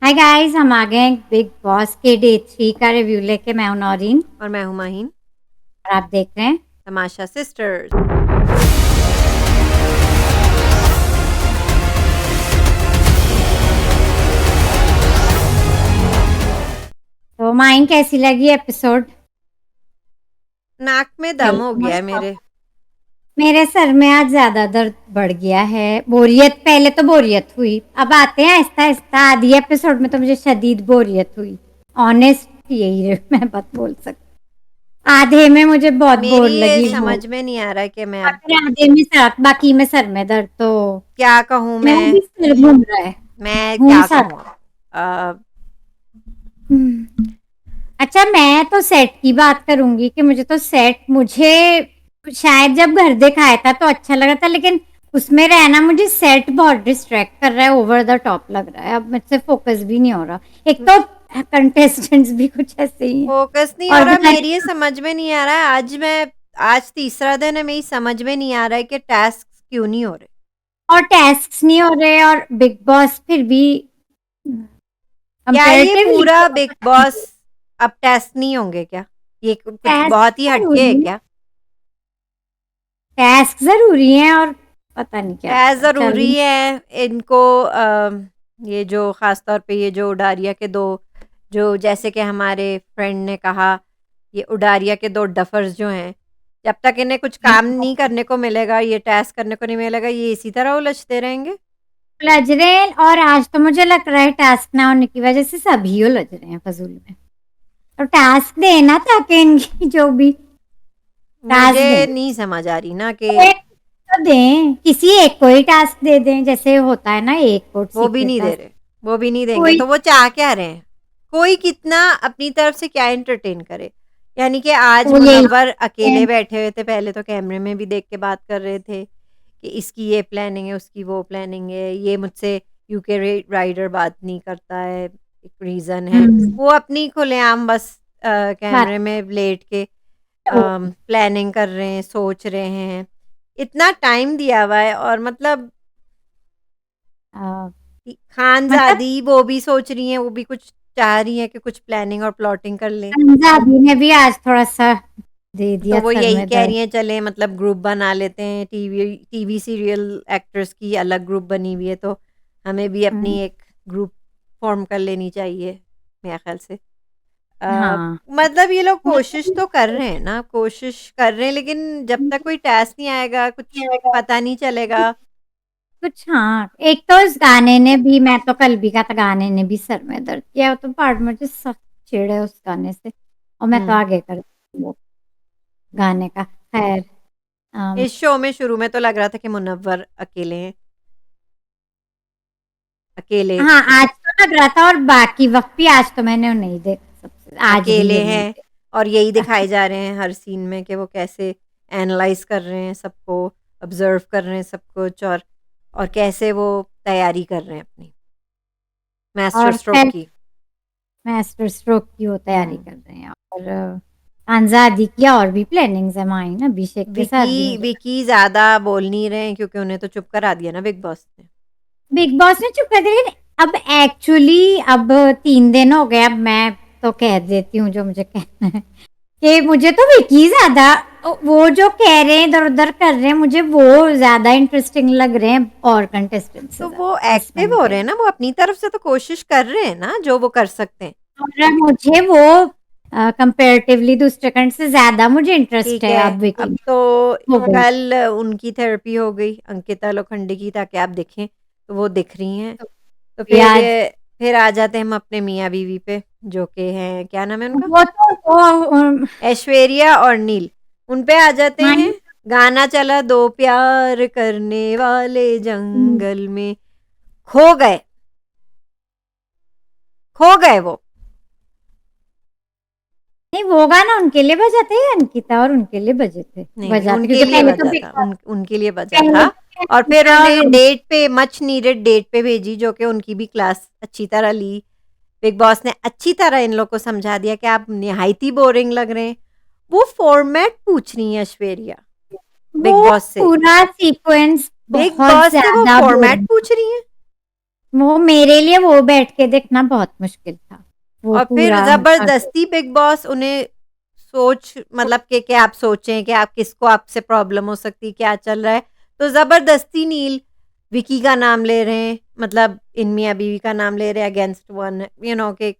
Hi guys, हम आ गए हैं बिग बॉस के डे 3 का रिव्यू लेके। मैं हूं नौरीन और मैं हूँ माहीन। और आप देख रहे हैं तमाशा सिस्टर्स। तो माइन कैसी लगी एपिसोड? नाक में दम हो गया है मेरे। मेरे सर में आज ज्यादा दर्द बढ़ गया है। बोरियत, पहले तो बोरियत हुई, अब आते हैं आहिस्ता आहिस्ता। आधी एपिसोड में तो मुझे शदीद बोरियत हुई। ऑनेस्ट यही है, मैं बात बोल सकती। आधे में मुझे बहुत मेरी बोर ये लगी वो, समझ में नहीं आ रहा कि मैं और अब फिर आधे में सर, बाकी में सर में दर्द। तो क्या कहूँ। मेरा भी सिर घूम रहा है, मैं घूम क्या सा कहूँ रहा अब। है। अच्छा, मैं तो सेट की बात करूंगी कि मुझे शायद जब घर दिखाया था तो अच्छा लगा था, लेकिन उसमें रहना मुझे सेट बहुत डिस्ट्रैक्ट कर रहा है, ओवर द टॉप लग रहा है। अब मुझसे फोकस भी नहीं हो रहा। एक तो कंटेस्टेंट्स भी कुछ ऐसे ही हैं। फोकस नहीं हो और रहा, पता मेरी ये नहीं, समझ में नहीं आ रहा है। आज तीसरा दिन है, मेरी समझ में नहीं आ रहा है कि टास्क क्यों नहीं हो रहे। और टास्क नहीं हो रहे, और बिग बॉस फिर भी क्या ये कंपैरेटिवली पूरा बिग बॉस अब टेस्ट नहीं होंगे क्या? ये कुछ टास्क बहुत ही हटके है जरूरी क्या? टास्क जरूरी है, और पता नहीं क्या टेस्ट चल। ज़रूरी है इनको। ये जो ख़ास तौर पे ये जो उडारिया के दो, जो जैसे कि हमारे फ्रेंड ने कहा, ये उडारिया के दो डफर्स जो हैं, जब तक इन्हें कुछ काम नहीं करने को मिलेगा, ये टास्क करने को नहीं मिलेगा, ये इसी तरह उलझते रहेंगे। उलझ रहे हैं, और आज तो मुझे लग रहा है टास्क ना होने की वजह से सभी उलझ रहे हैं फजूल में। तो टास्क देना ताकि इनकी जो भी टास्क मुझे दें, नहीं समझ आ रही ना कि तो एक तो दें, किसी एक को ही टास्क दे दें, जैसे होता है ना, एक कोट वो भी सीक्रेट नहीं दे टास्क। रहे। वो भी नहीं देंगे कोई तो वो चाह क्या रहे हैं? कोई कितना अपनी तरफ से क्या एंटरटेन करे। यानी कि आज वो यही मुनव्वर है। अकेले बैठे हुए थे, पहले तो कैमरे में भी देख के बात कर रहे थे कि इसकी ये प्लानिंग है, उसकी वो प्लानिंग है, ये मुझसे यूके राइडर बात नहीं करता है, एक रीज़न है। वो अपनी खुलेआम बस बात कैमरे में लेट के तो प्लानिंग कर रहे हैं, सोच रहे हैं। इतना टाइम दिया हुआ है, और मतलब अ, मतलब खानज़ादी वो भी सोच रही हैं, वो भी कुछ चाह रही हैं कि कुछ प्लानिंग और प्लॉटिंग कर लें। पंजाबी ने भी आज थोड़ा सा दे तो दिया वो सर यही में कह दर्द। रही हैं, चलें मतलब ग्रुप बना लेते हैं, टीवी टीवी सीरियल एक्टर्स की अलग ग्रुप बनी हुई है, तो हमें भी अपनी हम्म, एक ग्रुप फॉर्म कर लेनी चाहिए, मेरे ख्याल से। अ, हाँ। मतलब ये लोग कोशिश तो कर रहे हैं ना, कोशिश कर रहे हैं, लेकिन जब तक कोई टास्क नहीं आएगा, कुछ पता नहीं चलेगा। कुछ, हाँ, एक तो इस गाने ने भी, मैं तो कल भी कहा था, गाने ने भी सर में दर्द किया। तो पार्ट मुझे सख्त चिढ़ है उस गाने से, और मैं तो हुँ। आगे कर वो गाने का। खैर, अम, इस शो में शुरू में तो लग रहा था कि मुनव्वर अकेले हैं, अकेले हाँ, आज तो लग रहा था, और बाकी वक्त भी आज तो मैंने नहीं देखा, सबसे आज भी अकेले ये नहीं हैं, और यही दिखाए जा रहे हैं हर सीन में कि वो कैसे एनालाइज़ कर रहे हैं सबको, ऑब्ज़र्व कर रहे हैं सब कुछ, और कैसे वो तैयारी कर रहे हैं अपनी मास्टर और स्ट्रोक खैर, की। मास्टर स्ट्रोक की वो तैयारी हुँ। कर रहे हैं। और आजादी की और भी प्लानिंग्स है माइन, अभिषेक के साथ भी विकी मुझे। विकी ज़्यादा बोल नहीं रहे हैं, क्योंकि उन्हें तो चुप करा दिया ना बिग बॉस ने। बिग बॉस ने चुप कर दिया, लेकिन अब एक्चुअली अब 3 दिन हो गए। अब मैं तो कह देती हूँ जो मुझे कहना है, कि मुझे तो विकी ज्यादा, वो जो कह रहे हैं इधर उधर कर रहे हैं, मुझे वो ज्यादा इंटरेस्टिंग लग रहे हैं और कंटेस्टेंट से तो वो ज्यादा, इस एक्टिव मैंने हो कह रहे हैं दिया। ना, वो अपनी तरफ से तो कोशिश कर रहे हैं ना, जो वो कर सकते हैं। और मुझे वो कंपेरेटिवली दूसरे कंट से ज्यादा मुझे इंटरेस्ट ठीक है है, अब विकी अब में। तो हो गई कल उनकी थेरेपी हो गई, अंकिता लोखंडे की, ताकि आप देखें, तो वो दिख रही हैं। तो तो भी आज, फिर आ जाते हैं हम अपने मियाँ बीवी पे, जो कि हैं, क्या नाम है उनका? वो तो वो ऐश्वर्या और नील। उन पे आ जाते हैं। माइन, गाना चला, दो प्यार करने वाले जंगल में खो गए, खो गए वो। नहीं, वो गाना उनके लिए बजा थे, अंकिता और उनके लिए बजे थे, नहीं, नहीं, बजा थे, उनके क्योंकि लिए पहले तो बजा बिग था, बॉस, उनके लिए बजा पहले था। तो और फिर अंकिता और उन्हें डेट पे, मच नीडेड डेट पे भेजी, जो कि उनकी भी क्लास अच्छी तरह ली। बिग बॉस ने अच्छी तरह इन लोग को समझा दिया कि आप निहायत ही बोरिंग लग रहे हैं। वो फॉर्मेट पूछ रही है ऐश्वर्या वो बिग बॉस से। पूरा सीक्वेंस बिग बहुत बॉस से वो ज्यादा फॉर्मेट बोरिंग। पूछ रही हैं। वो मेरे लिए वो बैठ के देखना बहुत मुश्किल था, वो और फिर पूरा ज़बरदस्ती बिग बॉस उन्हें सोच मतलब कि आप सोचें कि आप किसको आपसे प्रॉब्लम हो सकती है, क्या चल रहा है, तो ज़बरदस्ती नील विकी का नाम ले रहे हैं, मतलब इन मियाँ-बीवी का नाम ले रहे हैं अगेंस्ट वन कि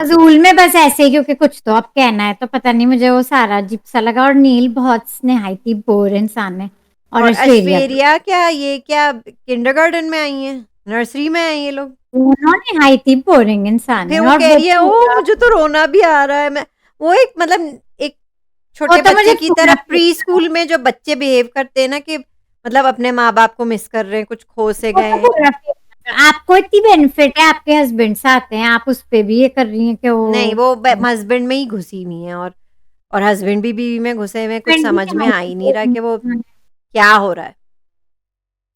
फ़ज़ूल में बस ऐसे ही क्योंकि कुछ तो अब कहना है, तो पता नहीं मुझे वो सारा अजीब-सा लगा और नील बहुत निहायती बोर इंसान है और और ऐश्वर्या भी। ऐश्वर्या क्या किंडरगार्टन में आई हैं, नर्सरी में आए हैं ये लोग। दोनों निहायती बोरिंग इंसान फिर है वो और कह वो रही है, ओह! पूरा मुझे तो रोना भी आ रहा है। मैं वो एक मतलब एक वो छोटे तो बच्चे मुझे की पूरा तरह फ़ेक प्री लगा। स्कूल में जो बच्चे बिहेव करते हैं ना कि मतलब अपने माँ-बाप को मिस कर रहे हैं, कुछ खो से वो गए तो हैं। पूरा फ़ेक लगा। आपको इतनी बेनिफिट है, आपके हस्बैंड से आते हैं, आप उस पे भी ये कर रही हैं कि नहीं, वो वो हस्बैंड में ही घुसी हुई हैं और हस्बैंड भी बीवी में घुसे हुए हैं, कुछ हस्बैंड भी समझ में आ निहायती ही नहीं रहा बोरिंग कि वो इंसान है। क्या हो रहा है।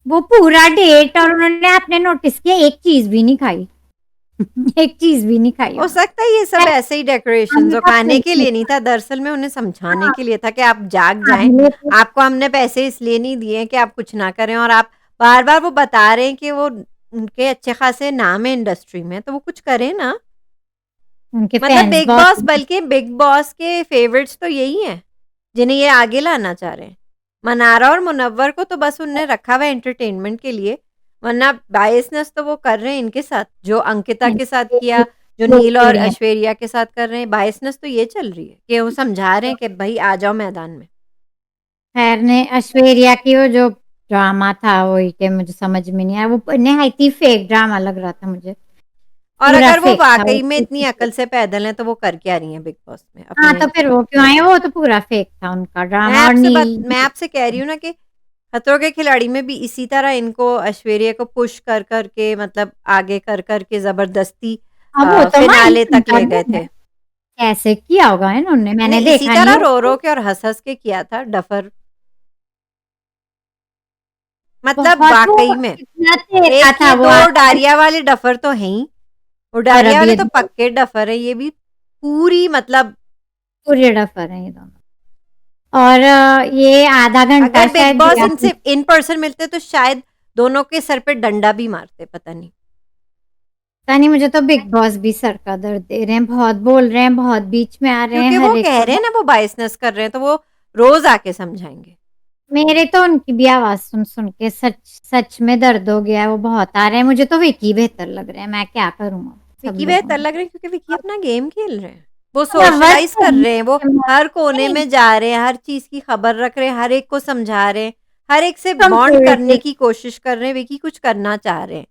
वो पूरा डेट और उन्होंने आपने नोटिस किया एक चीज़ भी नहीं खाई। एक चीज़ भी नहीं खाई हो उन्होंने। सकता है ये सब ऐसे ही डेकोरेशंस हो, उनका खाने फेक के लिए नहीं निकला। था, दरअसल में उन्हें समझाने हाँ, के लिए था कि आप जाग जाएँ। काबिले थे। आपको हमने पैसे इसलिए नहीं दिए हैं कि आप कुछ ना करें और आप बार-बार वो बता रहे हैं कि वो उनके अच्छे खासे नाम है इंडस्ट्री में, तो वो कुछ करें ना। उनके मतलब फैन्स बिग बहुत बॉस बल्कि बिग बॉस के फेवरेट्स तो यही हैं, जिन्हें ये आगे लाना चाह रहे हैं। मनारा और मुनव्वर को तो बस उनने रखा हुआ है एंटरटेनमेंट के लिए, वरना बायसनेस तो वो कर रहे हैं इनके साथ, जो अंकिता हैं। के साथ ये किया, जो लोग नील और थोड़ी हैं। ऐश्वर्या के साथ कर रहे हैं, बायसनेस तो ये चल रही है कि वो समझा रहे हैं कि भई आ जाओ मैदान में। खैर ने ऐश्वर्या की वो जो ड्रामा था वही के मुझे समझ में नहीं आया। वो निहायती फेक ड्रामा लग रहा था मुझे। और पूरा अगर वो फेक था वो वाक़ई में इतनी बिल्कुल फेक। अक्ल से पैदल हैं, तो वो कर क्या रही हैं बिग बॉस में? हाँ, अपने तो फिर वो क्यों आए? वो तो पूरा फेक था उनका ड्रामा और नील मैं आपसे कह रही हूँ ना कि खतरों के खिलाड़ी में भी इसी तरह इनको ऐश्वर्या को पुश कर के मतलब आगे कर के ज़बरदस्ती हाँ, वो तो माइंड फिनाले तक उनका ले गए नहीं है। थे। कैसे किया होगा इन्होंने मैंने नहीं, इसी देखा नहीं तरह है रो-रो उसको। के और हँस-हँस के किया था डफर मतलब बहुत वो वाक़ई में। कितना तेज एक था ये वो 2 आता डारिया वाले डफर तो हैं ही, वो और डारिया अब वाले ये तो पक्के डफर हैं, ये भी पूरी मतलब पूरे डफर हैं ये दोनों। और ये आधा घंटा अगर बिग शायद बॉस दिया इनसे इन पर्सन मिलते तो शायद दोनों के सर पे डंडा भी मारते, पता नहीं। पता नहीं मुझे तो बिग बॉस भी सर का दर्द दे रहे हैं, बहुत बोल रहे हैं, बहुत बीच में आ रहे हैं, क्योंकि वो हर एक कह को रहे हैं ना वो बायसनेस कर रहे हैं, तो वो रोज़ आके समझाएँगे। मेरे तो उनकी भी आवाज़ सुन-सुन के सच सच में दर्द हो गया है, वो बहुत आ रहे हैं, मुझे तो विकी बेहतर लग रहे हैं, मैं क्या करूँ अब सब विकी लोगों बेहतर में। लग रहे हैं क्योंकि विकी अपना गेम खेल रहे हैं। वो मुनव्वत सोशलाइज़ तो कर रहे हैं, वो हर कोने नहीं में जा रहे हैं, हर चीज़ की खबर रख रहे हैं, हर एक को समझा रहे हैं, हर एक से बॉन्ड करने कंपैरेटिव की कोशिश कर रहे हैं, विकी कुछ करना चाह रहे हैं,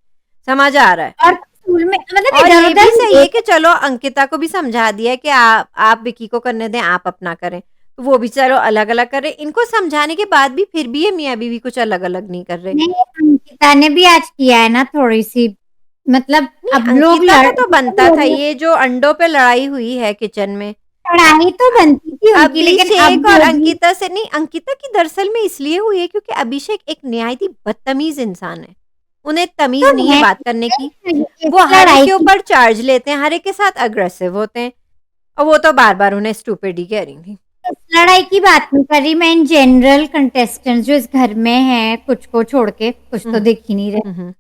समझ आ रहा है। और स्कूल में मतलब और ये भी इधर-उधर सही है कि लेके चलो अंकिता को भी समझा दिया है कि आप विकी को करने दें, आप अपना करें। तो वो भी चलो अलग-अलग कर रहे हैं। इनको समझाने के बाद भी फिर भी ये मियाँ-बीवी कुछ अलग-अलग नहीं कर रहे। नहीं अंकिता ने भी आज किया है ना थोड़ी-सी मतलब नहीं, अब लोग अंकिता लड़ का तो बनता था, ये जो अंडों पे लड़ाई हुई है किचन में। अ लड़ाई तो बनती थी उनकी लेकिन अब अभिषेक और जो भी अंकिता से नहीं, अंकिता की दरअसल में इसलिए हुई है क्योंकि अभिषेक एक निहायत ही बदतमीज़ इंसान है। उन्हें तो तमीज़ नहीं है है बात करने की। इस वो हर एक लड़ाई के की ऊपर चार्ज लेते हैं, हर एक के साथ अग्रेसिव होते हैं और वो तो बार-बार उन्हें स्टूपिड ही कह रही थी। इस लड़ाई की बात नहीं कर रही मैं इन जनरल कंटेस्टेंट्स जो इस घर में हैं कुछ को छोड़ के कुछ हुँ, तो हुँ। दिख ही नहीं रहे हुँ, हुँ।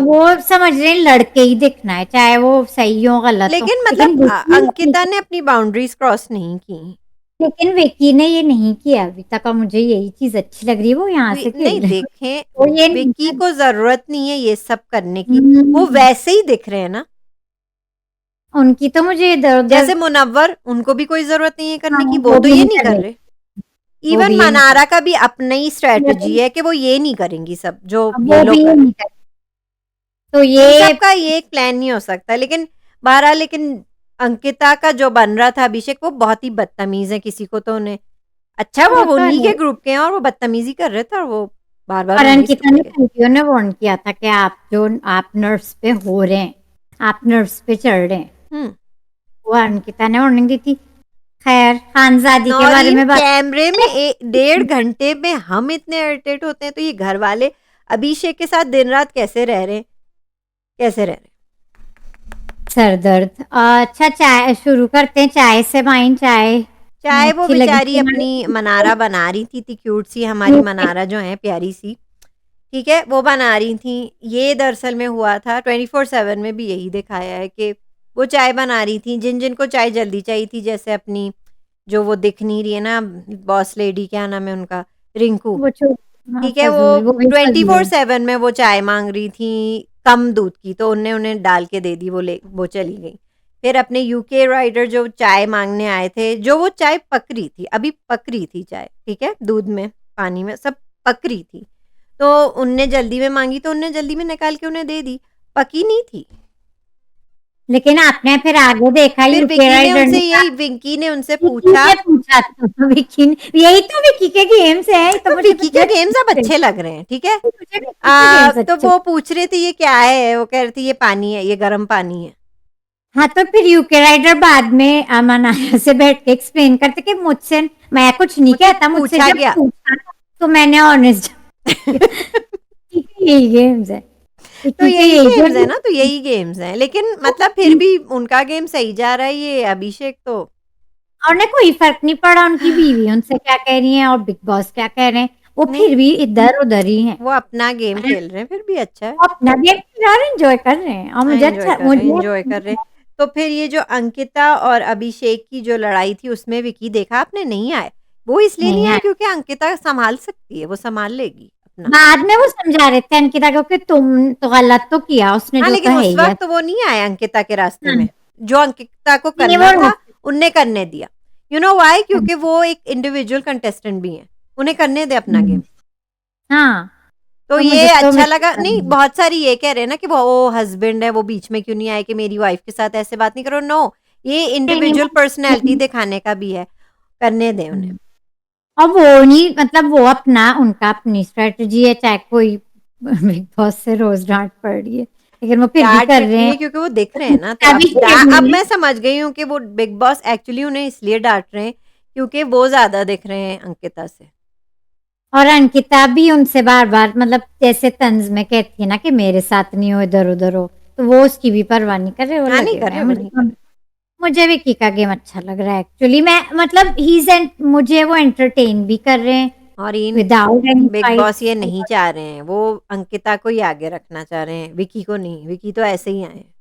वो समझ रहे हैं लड़के ही दिखना है चाहे वो सही हो गलत हो लेकिन लेकिन मतलब विकी अंकिता ने अपनी बाउंड्रीज़ क्रॉस नहीं की। लेकिन विकी ने ये नहीं किया अभी तक और मुझे यही चीज अच्छी लग रही है वो यहाँ वी से खेल नहीं रहे हैं देखें, वो ये नहीं विक्की कर को ज़रूरत नहीं है ये सब करने की, वो हम्म, वैसे ही दिख रहे हैं ना। उनकी तो मुझे इधर उधर जैसे मुनव्वर, उनको भी कोई ज़रूरत नहीं है हाँ करने की, वो वो तो भी ये नहीं नहीं कर कर रही रहे। वो इवन भी ये नहीं कर मनारा का भी अपनी ही रही स्ट्रैटेजी है कि वो ये नहीं करेंगी सब, जो अब ये वो लोग भी कर ये रहे नहीं हैं। कर तो इन ये सब का ये एक प्लान नहीं हो सकता, लेकिन बहरहाल लेकिन अंकिता का जो बन रहा था अभिषेक, वो बहुत ही बदतमीज़ है, किसी को तो उन्हें अच्छा वो वो तो उन्हीं है के ग्रुप के हैं और वो बदतमीज़ी कर रहे थे और वो बार-बार और उन्हें ही अंकिता स्टूपिड ने कह पंक्तियों ने वार्न किया था कि आप नर्व्स पे हो रहे हैं आप नर्व्स पे चढ़ रहे हैं हुँ। वो अंकिता ने वार्निंग दी थी खैर खानजादी के बारे नौरीन में बात कैमरे में 1 डेढ़ घंटे में हम इतने इरिटेट होते हैं, तो ये घर वाले अभिषेक के साथ दिन-रात कैसे रह रहे हैं? कैसे रह रहे हैं? सर दर्द अच्छा चाय शुरू करते हैं चाय से माइन चाय चाहे वो अच्छी लगी बेचारी थी अपनी हमारी मनारा बना रही थी, इतनी क्यूट सी हमारी मनारा जो है प्यारी सी, ठीक है? वो बना रही थीं। ये दरअसल में हुआ था 24/7 में भी यही दिखाया है कि वो चाय बना रही थीं, जिनको चाय जल्दी चाहिए थी, जैसे अपनी जो वो दिख नहीं रही है ना बॉस लेडी, क्या नाम है उनका? रिंकू। वो जो हाँ, ठीक है? वो फजूल, वो भी फजूल। 24/7 में वो चाय माँग रही थीं, कम दूध की, तो उन्होंने उन्हें डाल के दे दी, वो चली गईं। फिर अपने यूके राइडर जो चाय माँगने आए थे, जो वो चाय पक रही थी, अभी पक रही थी चाय, ठीक है? दूध में, पानी में, सब पक रही थी। तो उनने जल्दी में माँगी, तो उनने जल्दी में निकाल के उन्हें दे दी, पकी नहीं थी। लेकिन आपने फिर आगे देखा फिर यूके राइडर ने कहा, विक्की ने उनसे विक्की पूछा, से पूछा तो विक्की ने, यही तो विक्की के गेम्स है, तो तो मुझे तो विक्की के जज गेम्स अब अच्छे लग रहे हैं, ठीक है? मुझे विक्की के गेम्स तो अच्छे। वो पूछ रहे थे ये क्या है? वो कह रही थी ये पानी है, ये गर्म पानी है। हाँ, तो फिर यूके राइडर बाद में मनाया से बैठ के एक्सप्लेन करते कि मुझसे मैं कुछ नहीं मुझसे कहता, मुझसे पूछा जब गया। पूछा तो मैंने ऑनेस्ट ठीक है, यही गेम्स है, तो विक्की के यही यही गेम्स है गेम्स। ना, तो यही गेम्स हैं, लेकिन मतलब फिर भी उनका गेम सही जा रहा है, ये अभिषेक तो और ना कोई फर्क नहीं पड़ा उनकी बीवी उनसे क्या कह रही है और बिग बॉस क्या कह रहे हैं, वो फिर नहीं, भी इधर उधर ही है। वो अपना गेम खेल रहे हैं, फिर भी अच्छा है। वो अपना गेम और एंजॉय कर रहे हैं और मुझे एन्जॉय अच्छा, कर रहे हैं, मुझे एन्जॉय कर रहे हैं। तो फिर ये जो अंकिता और अभिषेक की जो लड़ाई थी, उसमें विकी देखा आपने नहीं आए। वो इसलिए नहीं नहीं आए आया। क्योंकि अंकिता सँभाल सकती है, वो सँभाल लेगी अपना। बाद में वो समझा रहे थे अंकिता को कि तुम तो गलत तो किया उसने, हाँ, जो तो लेकिन है उस ही है। वक़्त वो नहीं आए अंकिता के रास्ते हाँ, में। जो अंकिता को नहीं करना वो था, उनने करने दिया। You know why? क्योंकि वो एक इंडिविजुअल कंटेस्टेंट भी हैं। उन्हें करने दें अपना गेम। हाँ, तो तो ये मुझे तो अच्छा लगा नहीं, मिस बहुत सारी ये कह रहे हैं ना कि वो हस्बैंड है, वो बीच में क्यों नहीं आए कि मेरी वाइफ के साथ ऐसे बात नहीं करो। नो, ये नहीं, नहीं इंडिविजुअल पर्सनैलिटी दिखाने का भी है, करने दें उन्हें। और वो नहीं, मतलब वो अपना, उनका अपनी स्ट्रेटजी है, चाहे कोई बिग बॉस से रोज डांट पड़ रही है लेकिन वो फिर भी डाँट कर पिट रहे रही हैं। है क्योंकि वो दिख रहे हैं ना, तो तभी अब मैं समझ गई हूँ कि वो बिग बॉस एक्चुअली उन्हें इसलिए डाँट रहे हैं, क्योंकि वो ज़्यादा दिख रहे हैं अंकिता से। और अंकिता भी उनसे बार बार, मतलब जैसे तंज में कहती है ना कि मेरे साथ नहीं हो, इधर उधर हो, तो वो उसकी भी परवाह नहीं कर रहे, वो हाँ, नहीं लगे कर हुए रहे, हैं। वो मुझे नहीं कर रहे। मुझे विकी का गेम अच्छा लग रहा है एक्चुअली, मैं मतलब मुझे वो एंटरटेन भी कर रहे हैं और in without any big boss fights. ये नहीं चाह रहे हैं, वो अंकिता को ही आगे रखना चाह रहे हैं, विकी को नहीं, विकी तो ऐसे ही आए हैं।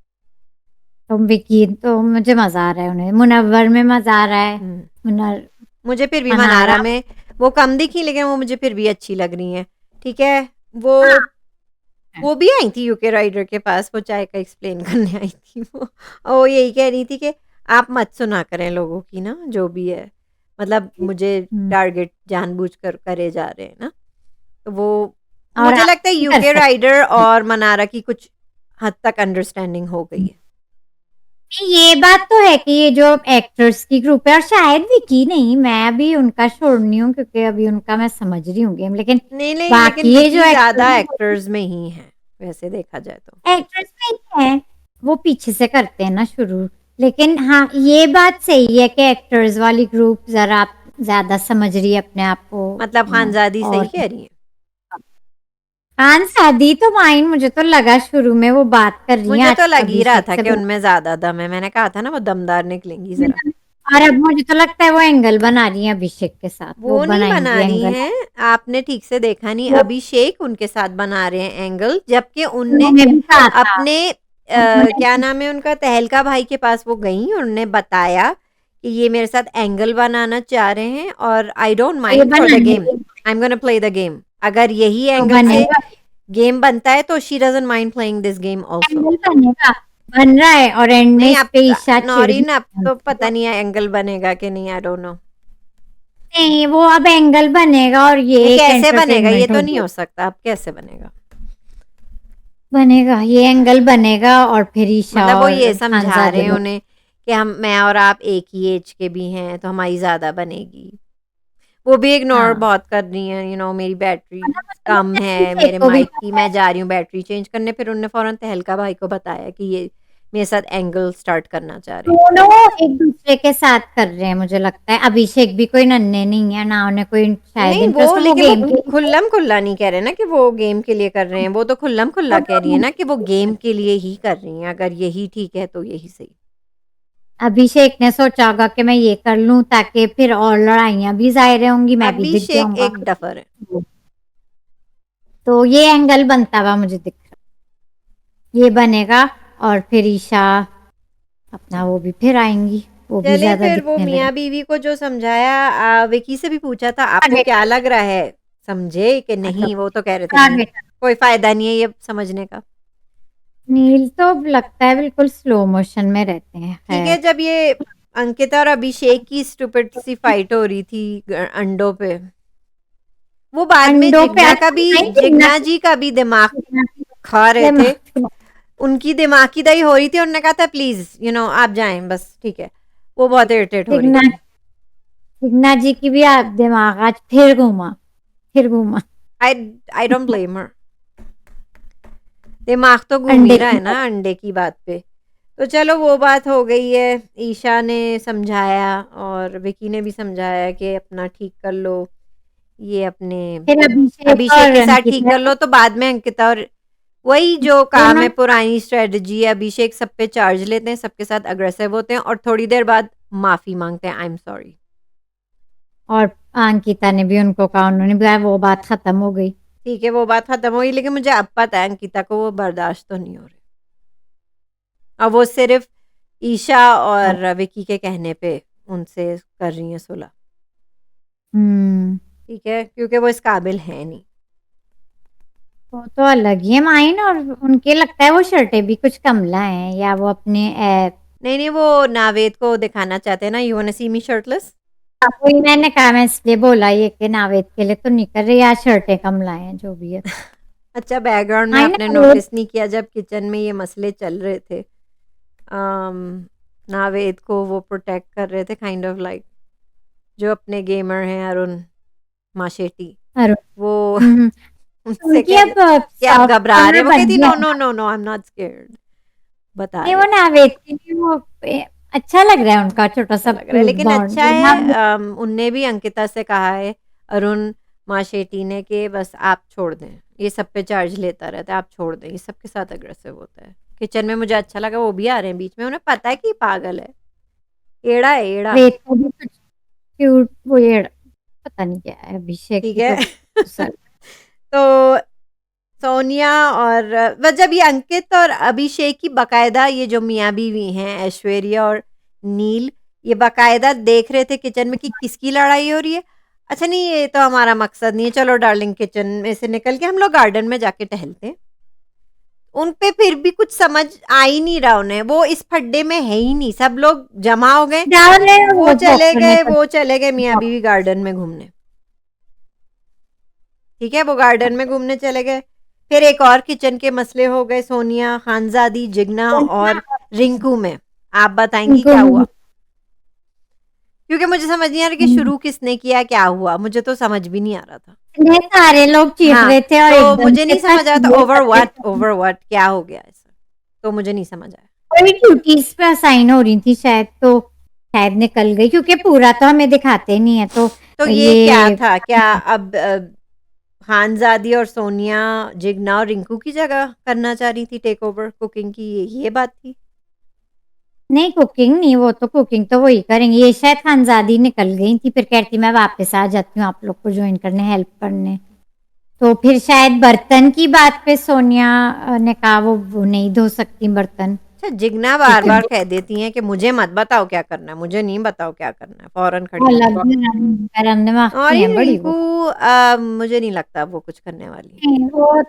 तो विकी तो मुझे मजा आ रहा है, उन्हें मुनव्वर में मजा आ रहा है, हुँ। मुनर मुझे फिर भी मनारा। मनारा में वो कम दिखी, लेकिन वो मुझे फिर भी अच्छी लग रही हैं, ठीक है? वो हाँ, वो भी आई थी यूके राइडर के पास, वो चाय का एक्सप्लेन करने आई थी वो, और वो यही कह रही थी कि आप मत सुना करें लोगों की ना, जो भी है। मतलब मुझे हम्म, टारगेट जानबूझकर करे जा रहे हैं ना, तो वो और मुझे आप लगता है नहीं कर यूके सकते। राइडर और मनारा की कुछ हद तक अंडरस्टैंडिंग हो गई है। ये बात तो है कि ये जो एक्टर्स की ग्रुप है, और शायद विकी नहीं, मैं भी उनका छोड़नी हूँ क्योंकि अभी उनका मैं समझ रही हूँ गेम, लेकिन नहीं, नहीं, लेकिन बाकी ये जो विकी एक्टर्स ज़्यादा हैं, एक्टर्स में ही है, वैसे देखा जाए तो। एक्टर्स में ही है, वो पीछे से करते हैं ना शुरू। लेकिन हाँ, ये बात सही है कि एक्टर्स वाली ग्रुप जरा आप ज्यादा समझ रही है अपने आप को, मतलब खानज़ादी सही और कह रही हैं। खान शादी तो माइन, मुझे तो लगा शुरू में वो बात कर रही मुझे है तो लग ही रहा अभिषेक था से कि उनमें ज़्यादा दम है, मैंने कहा था ना वो दमदार निकलेंगी ज़रा। और अब मुझे तो लगता है वो एंगल बना रही है अभिषेक के साथ, वो वो नहीं बना बनाएंगी रही एंगल। हैं, आपने ठीक से देखा नहीं, वो अभिषेक उनके साथ बना रहे हैं एंगल, जबकि उनने उन्होंने भी कहा था, अपने उन्होंने क्या नाम है उनका, तहलका भाई के पास वो गईं और उन्होंने बताया कि ये मेरे साथ एंगल बनाना चाह रहे हैं और आई डोंट ये माइंड फॉर द बनाने game, I am gonna play the game. अगर यही तो एंगल से बनेगा, गेम बनता है तो she doesn't mind playing this game also. Angle बनेगा, बन रहा है, और एंड में नहीं, इस अब पे ईशा चिढ़ भी नौरीन अब गई तो उनसे। पता नहीं है एंगल बनेगा कि नहीं, आई डोंट नो। नहीं, वो अब एंगल बनेगा और ये ये एक कैसे बनेगा? ये एंटरटेनमेंट तो हो नहीं जाएगा। हो सकता, अब कैसे बनेगा? बनेगा, ये एंगल बनेगा और फिर ईशा मतलब वो ये और समझा रहे खानजादे हैं लोग। उन्हें कि हम मैं और आप एक ही एज के भी हैं तो हमारी ज़्यादा बनेगी। वो भी इग्नोर हाँ, बहुत कर रही हैं, मेरी बैटरी मतलब मुझे कम लगता है है, अभिषेक मेरे को भी माइक की, पता है। मैं जा रही हूँ बैटरी चेंज करने। फिर उन्होंने फ़ौरन तहलका भाई को बताया कि ये मेरे साथ एंगल स्टार्ट करना चाह रहे हैं। दोनों एक दूसरे के साथ कर रहे हैं, मुझे लगता है अभिषेक भी कोई नन्हे नहीं है ना, उन्हें कोई शायद नहीं वो, इंटरेस्ट हो, वो लेकिन वो गेम के लिए। खुल्लम-खुल्ला नहीं कह रहे ना कि वो गेम के लिए कर रहे हैं, वो तो खुल्लम-खुल्ला कह रही है ना कि वो गेम के लिए ही कर रही हैं, अगर यही ठीक है तो यही सही। अभिषेक ने सोचा होगा कि मैं ये कर लूं ताकि फिर और लड़ाइयां भी जाहिर होंगी, मैं भी दिख अभिषेक जाऊंगा। एक डफर है। तो ये एंगल बनता हुआ मुझे दिख रहा, ये बनेगा और फिर ईशा अपना वो भी फिर आएंगी, वो भी चले ज्यादा फिर वो दिखने लगे मियाँ बीवी को जो समझाया, विकी से भी पूछा था आपको आगे क्या लग रहा है, समझे कि अच्छा नहीं? वो तो कह रहे थे नहीं, आगे कोई फायदा नहीं है ये समझने का। नील तो लगता है बिल्कुल स्लो मोशन में रहते हैं। ठीक है, खैर जब ये अंकिता और अभिषेक की स्टूपिड सी फाइट हो रही थी अंडों पे, वो बाद में अंडों पे जिग्ना जी का भी दिमाग खा रहे थे। दिमाग उनकी दिमाग की दही हो रही थी, उन्होंने कहा था प्लीज आप जाएं बस, ठीक है। वो बहुत इरिटेट हो रही जिग्ना थी। जिग्ना जी की भी दिमाग आज फिर घूमा आई आई डोंट ब्लेम हर, दिमाग तो घूम ही अंडे रहा की है ना अंडे की बात पे। तो चलो वो बात हो गई है, ईशा ने समझाया और विकी ने भी समझाया कि अपना ठीक कर लो, ये अपने फिर अभिषेक अभिषेक और के साथ ठीक अंकिता कर लो, तो बाद में अंकिता और वही जो काम दोनों है पुरानी स्ट्रेटजी है, अभिषेक सब पे चार्ज लेते हैं, सबके साथ अग्रेसिव होते हैं और थोड़ी देर बाद माफी मांगते हैं, आई एम सॉरी। और अंकिता ने भी उनको कहा, उन्होंने भी कहा, वो बात खत्म हो गई। ठीक है, वो बात खत्म हुई, लेकिन मुझे अब पता है अंकिता को वो बर्दाश्त तो नहीं हो रही, और वो सिर्फ ईशा और विकी के कहने पे उनसे कर रही है सुलह। हम्म ठीक है, क्योंकि वो इस काबिल है नहीं। वो तो अलग ही है माइन, और उनके लगता है वो शर्टें भी कुछ कमला हैं, या वो अपने नहीं नहीं, वो नावेद को दिखाना चाहते हैं ना, यू वांना सी मी शर्टलेस। वही मैंने कहा, मैं इसलिए बोला ये कि नावेद के लिए तो नहीं कर रही, या शर्टें कमला हैं जो भी है। अच्छा, बैकग्राउंड में आई आपने ना नोटिस नहीं किया जब किचन में ये मसले चल रहे थे, नावेद को वो प्रोटेक्ट कर रहे थे, काइंड ऑफ लाइक जो अपने गेमर हैं अरुण माशेटी, अरुण वो उनसे उनकी कह रहे अब कि आप सॉफ्ट घबरा रहे कॉर्नर हो, वो बन कहती गया नो है नो ना। No no I am not scared, बता नहीं रहे वो थे। नावेद के लिए वो अच्छा लग रहा है, उनका छोटा अच्छा सा लग रहा है, लेकिन अच्छा है, बॉन्ड। उनने भी अंकिता से कहा है, अरुण माशेटी ने, कि बस आप छोड़ दें, ये सब पे चार्ज लेता रहता है, आप छोड़ दें, ये सबके साथ अग्रेसिव होता है। किचन में मुझे अच्छा लगा, वो भी आ रहे हैं बीच में, उन्हें पता है कि ये पागल है, एड़ा है एड़ा। वेद को भी कुछ क्यूट वो ये पता नहीं क्या है, अभिषेक ठीक की है। तो सर तो सोनिया और जब ये अंकित और अभिषेक की बकायदा ये जो मियाँ बीवी हैं ऐश्वर्या और नील, ये बकायदा देख रहे थे किचन में कि किसकी लड़ाई हो रही है। अच्छा नहीं, ये तो हमारा मकसद नहीं है, चलो डार्लिंग किचन में से निकल के हम लोग गार्डन में जाके टहलते हैं। उन पे फिर भी कुछ समझ आ ही नहीं रहा उन्हें, वो इस फड्डे में है ही नहीं, सब लोग जमा हो गए, डाल रहे हैं वो बॉक्सर में वो चले गए मियाँ बीवी गार्डन में घूमने। ठीक है, वो गार्डन में घूमने चले गए। फिर एक और किचन के मसले हो गए, सोनिया, खानजादी, जिगना और रिंकू में। आप बताएंगी उनको क्या हुआ? क्योंकि मुझे समझ नहीं आ रहा कि शुरू किसने किया, क्या हुआ, मुझे तो समझ भी नहीं आ रहा था। इतने सारे लोग चीख हाँ, रहे थे और तो एकदम मुझे से नहीं इतना समझ आया था, क्लियर करके ओवर व्हाट क्या हो गया ऐसा, तो मुझे नहीं समझ आया। कोई ड्यूटीज पे असाइन हो रही थी शायद, तो शायद निकल गई, क्योंकि पूरा तो हमें दिखाते नहीं है, तो तो ये क्या ये था, क्या अब खानजादी और सोनिया जिगना और रिंकू की जगह करना चाह रही थी टेक ओवर कुकिंग की, ये बात थी? नहीं कुकिंग नहीं, वो तो कुकिंग तो वही करेंगे, ये शायद खानजादी निकल गई थी, फिर कहती मैं वापस आ जाती हूँ आप लोग को ज्वाइन करने, हेल्प करने। तो फिर शायद बर्तन की बात पे सोनिया ने कहा वो नहीं धो सकती बर्तन। अच्छा, जिगना बार बार कह देती हैं कि मुझे मत बताओ क्या करना है, मुझे नहीं बताओ क्या करना है, फौरन खड़ी हो अलग जाती गरम दिमाग है। और की ये है बड़ी रिंकू, वो। मुझे नहीं लगता वो कुछ करने वाली है। नहीं, वो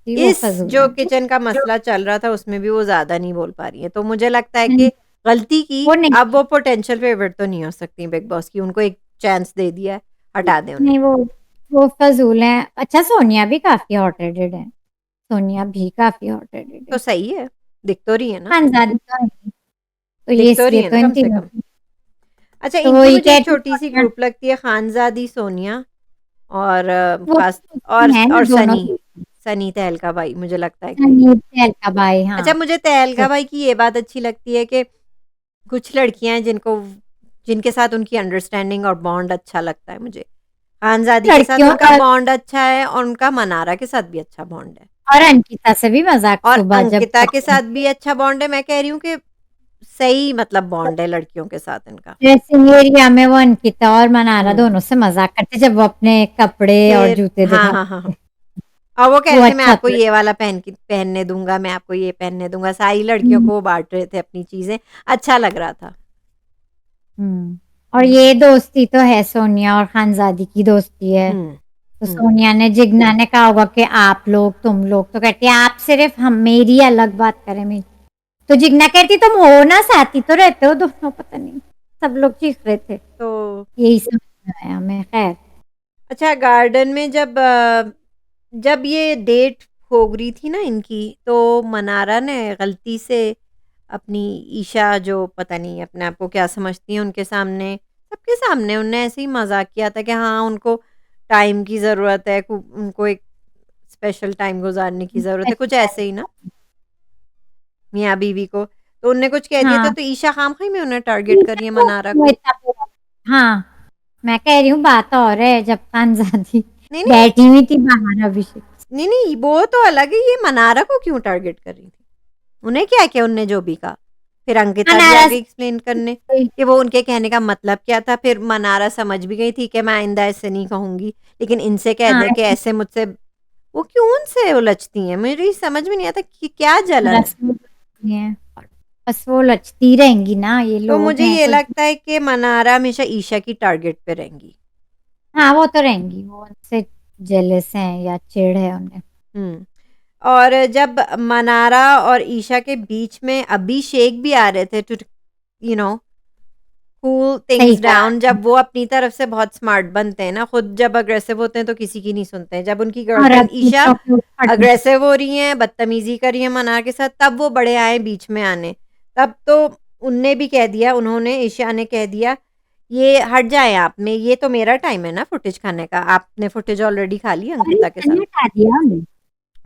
इस फजूल जो है। किचन का मसला चल रहा था उसमें भी वो ज्यादा नहीं बोल पा रही है, तो मुझे लगता है नहीं, कि गलती की, वो नहीं अब वो पोटेंशियल फेवरेट तो नहीं हो सकती बिग बॉस की, उनको एक चांस दे दिया है, हटा दे उन्हें। नहीं वो फजूल है। अच्छा सोनिया भी काफी हॉट हेडेड है, सोनिया भी काफी हॉट हेडेड तो है। सही है, दिख तो रही है ना, खानजादी तो है ही, तो दिख ये तो रही इसलिए है तो ना इन कम से तीनों कम। की। अच्छा, तो इनकी वही मुझे एक कहती छोटी सी सोनिया, ग्रुप लगती है, खानजादी, सोनिया और वो खास है ना और दोनों सनी, की। सनी तहलका भाई मुझे लगता है कि। अनीत है का भाई, हाँ। अच्छा, मुझे तहलका तो भाई की ये बात अच्छी लगती है कि कुछ लड़कियां हैं जिनके साथ उनकी अंडरस्टैंडिंग और बॉन्ड अच्छा लगता है मुझे। खानजादी के साथ लड़कियों उनका बॉन्ड अच्छा है और उनका मनारा के साथ भी अच्छा बॉन्ड है, और अंकिता से भी मजाक और सुबह जब अंकिता के साथ भी अच्छा बॉन्ड है। मैं कह रही हूँ कि सही मतलब बॉन्ड है लड़कियों के साथ इनका। ड्रेसिंग एरिया में वो अंकिता और मनारा हम्म। दोनों से मजाक करते जब वो अपने कपड़े और फिर जूते हाँ हाँ हाँ हाँ, दिखाते थे। और वो कह वो रहे थे मैं अच्छा आपको था। ये वाला पहनने दूंगा, मैं आपको ये पहनने दूंगा, सारी लड़कियों हम्म। को वो बांट रहे थे अपनी चीजें। अच्छा लग रहा था। और हम्म। ये दोस्ती तो है, सोनिया और खानजादी की दोस्ती है। हम्म। तो हम्म। सोनिया ने, जिग्ना ने कहा होगा कि आप लोग, तुम लोग, तो कहती है आप सिर्फ, हम मेरी अलग बात करें मेरी। तो जिग्ना कहती तुम हो ना, साथी तो रहते हो दोनों, पता नहीं सब लोग चीख रहे थे। तो यही समझ में आया हमें, खैर। अच्छा, गार्डन में जब ये डेट हो रही थी ना इनकी, तो मनारा ने गलती से अपनी ईशा, जो पता नहीं अपने आप को क्या समझती है, उनके सामने, सबके सामने उनने ऐसे ही मजाक किया था कि हाँ उनको टाइम की ज़रूरत है, उनको एक स्पेशल टाइम गुजारने की ज़रूरत है, कुछ ऐसे ही ना, मियाँ बीवी को। तो उनने कुछ कह दिया था, हाँ, तो ईशा खामखी में उन्हें टारगेट ठीक कर रही है, है, तो मनारा वो को। इतना बुरा। हाँ, मैं कह रही हूँ बात और है, जब खानजादी नहीं नहीं बैठी हुई थी बाहर अभिषेक। नहीं नहीं, वो तो अलग है, ये मनारा को क्यों टारगेट कर रही थी? उन्हें क्या किया, उनने जो भी कहा। फिर अंकिता भी आ अनारस। गई एक्सप्लेन करने कि वो उनके कहने का मतलब क्या था। फिर मनारा समझ भी गई थी कि मैं आइंदा ऐसे नहीं कहूंगी, लेकिन इनसे कह हाँ, दे कि ऐसे मुझसे, वो क्यों उनसे उलझती हैं, मुझे समझ में नहीं आता कि क्या जलन है। रस्म है, बस वो लचती रहेंगी ना, ये तो लोग मुझे हैं ये कुछ। लगता है कि मनारा हमेशा ईशा की टारगेट पे रहेंगी। हाँ, वो तो रहेंगी, वो उनसे जेलस हैं या चिढ़ है उन्हें। हम्म। और जब मनारा और ईशा के बीच में अभिषेक भी आ रहे थे टू यू नो कूल सही थिंग्स कहा। डाउन, जब वो अपनी तरफ से बहुत स्मार्ट बनते हैं ना, खुद जब अग्रेसिव होते हैं तो किसी की नहीं सुनते हैं। जब उनकी और गर्लफ्रेंड अब ईशा दूसरों के ऊपर पड़े। अग्रेसिव हो रही हैं, बदतमीजी कर रही है मनार के साथ, तब वो बड़े आए बीच में आने। तब तो उनने भी कह दिया, उन्होंने, ईशा ने कह दिया, ये हट जाए आप में, ये तो मेरा टाइम है ना फुटेज खाने का, आपने फुटेज ऑलरेडी खा ली अरे अंकिता के साथ। मैंने हटा दिया उन्हें।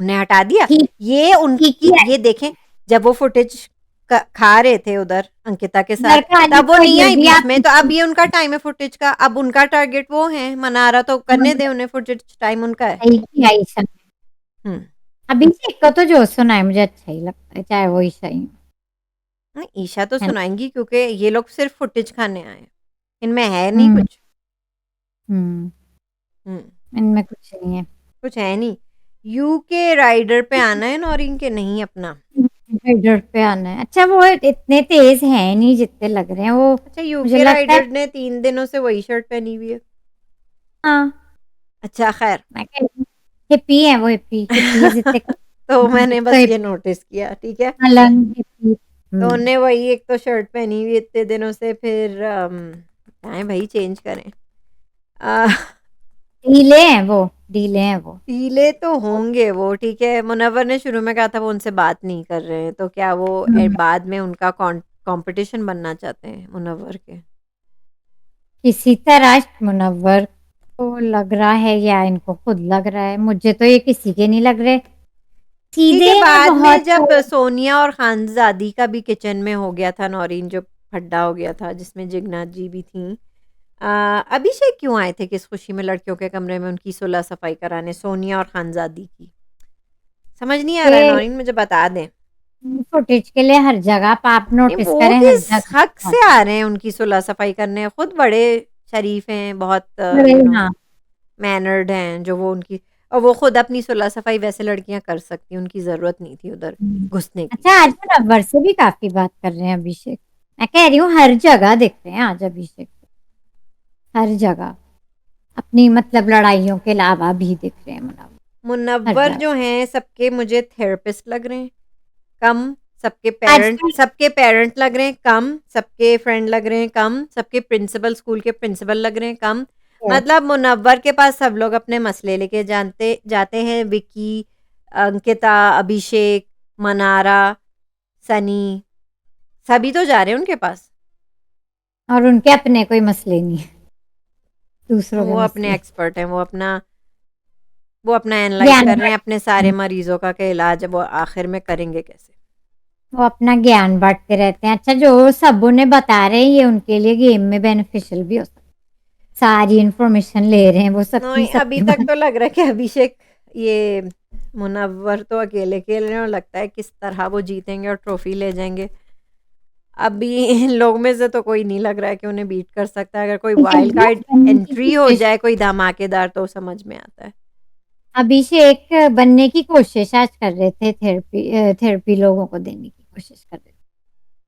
उन्हें हटा दिया। ठीक। ये ठीक उनकी, ही है। ये देखें, जब वो फुटेज खा रहे थे उधर अंकिता के साथ, घर खाली तब वो तो नहीं ये आई भी बीच आप। में। तो अब ये उनका टाइम है फुटेज का, अब उनका टारगेट वो है मनारा, तो करने दे उन्हें, फुटेज टाइम उनका है। सही किया ईशा ने। हम्म। अभिषेक को तो जो सुना है मुझे अच्छा ही लगता है, चाहे वो ईशा ही हो, नहीं, ईशा तो है ना। सुनाएंगी क्योंकि ये लोग सिर्फ फुटेज खाने आए हैं, इनमें है नहीं हम्म। कुछ। हम्म। हम्म। इनमें कुछ नहीं है। कुछ है नहीं। यूके राइडर पे आना है नौरीन के, नहीं अपना। राइडर पे आना है, अच्छा वो इतने तेज हैं नहीं जितने लग रहे हैं वो। अच्छा, मुझे यूके लगता है। राइडर ने 3 दिनों से वही शर्ट पहनी हुई है। हाँ। अच्छा खैर। मैं कह रही हूँ, हिप्पी है वो, हिप्पी हिप्पी जितने। तो मैंने तो बस ये नोटिस किया, ठीक है। अलग हिप्पी। तो उनने वही एक तो शर्ट पहनी हुई इतने दिनों से, फिर चाहे भाई चेंज करें। आ, ढीले हैं वो, ढीले हैं वो। ढीले तो होंगे वो, ठीक है। मुनव्वर ने शुरू में कहा था वो उनसे बात नहीं कर रहे हैं, तो क्या वो हम्म। बाद में उनका कंपटीशन बनना चाहते हैं मुनव्वर के? किसी तरह मुनव्वर को लग रहा है या इनको खुद लग रहा है, मुझे तो ये किसी के नहीं लग रहे। ठीक सीधे है, हैं बाद में बहुत जब तो। सोनिया और खानजादी का भी किचन में हो गया था नौरीन, जो खड्डा हो गया था जिसमें जिगनाथ जी भी थी, अभिषेक क्यों आए थे किस खुशी में लड़कियों के कमरे में उनकी सुलह सफाई कराने, सोनिया और खानजादी की? समझ नहीं आ रहा है के नौरीन, मुझे बता दें। फुटेज के लिए हर जगह आप नहीं, नोटिस वो करें, हर किस हक जगह। से आ रहे हैं उनकी सुलह सफाई करने? खुद बड़े शरीफ हैं, बहुत बड़े, हाँ। मैनर्ड हैं, जो वो उनकी, और वो खुद अपनी सुलह सफाई वैसे लड़कियां कर सकती, उनकी जरूरत नहीं थी उधर घुसने की। अच्छा, आज मुनव्वर से भी काफी बात कर रहे हैं अभिषेक। मैं कह रही हूँ हर जगह दिख रहे हैं आज अभिषेक, हर जगह। अपनी मतलब लड़ाइयों के अलावा भी दिख रहे हैं मुनव्वर, हर मुनव्वर जगह। जो हैं सबके मुझे थेरेपिस्ट लग रहे हैं, कम। आजकल सबके पेरेंट लग रहे हैं, कम। सबके फ्रेंड लग रहे हैं, कम। सबके प्रिंसिपल, स्कूल के प्रिंसिपल लग रहे हैं, कम। मतलब मुनव्वर के पास सब लोग अपने मसले लेके जानते जाते हैं, विकी, अंकिता, अभिषेक, मनारा, सनी, सभी तो जा रहे हैं उनके पास। और उनके अपने कोई मसले नहीं है, दूसरों के वो अपने मसले। एक्सपर्ट हैं, वो अपना एनालाइज ज्ञान कर रहे हैं अपने सारे बांट मरीजों का, के इलाज वो आखिर में करेंगे कैसे। वो अपना ज्ञान बांटते रहते हैं। अच्छा, जो सब उन्हें बता रहे हैं ये उनके लिए गेम में बेनिफिशियल भी हो सकता है। सारी इंफॉर्मेशन ले रहे हैं वो, सबकी नहीं, अभी सबके तक बारे तो लग रहा है कि अभिषेक, ये मुनव्वर तो अकेले खेल रहे हैं, और लगता है किस तरह वो जीतेंगे और ट्रॉफी ले जाएंगे। अभी इन लोग में से तो कोई नहीं लग रहा है कि उन्हें बीट कर सकता है। अगर कोई में। वाइल्ड ये कार्ड बनने की एंट्री हो कोशिश। जाए, कोई धमाकेदार, तो समझ में आता है। अभिषेक बनने की कोशिश आज कर रहे थे, थेरेपी लोगों को देने की कोशिश कर रहे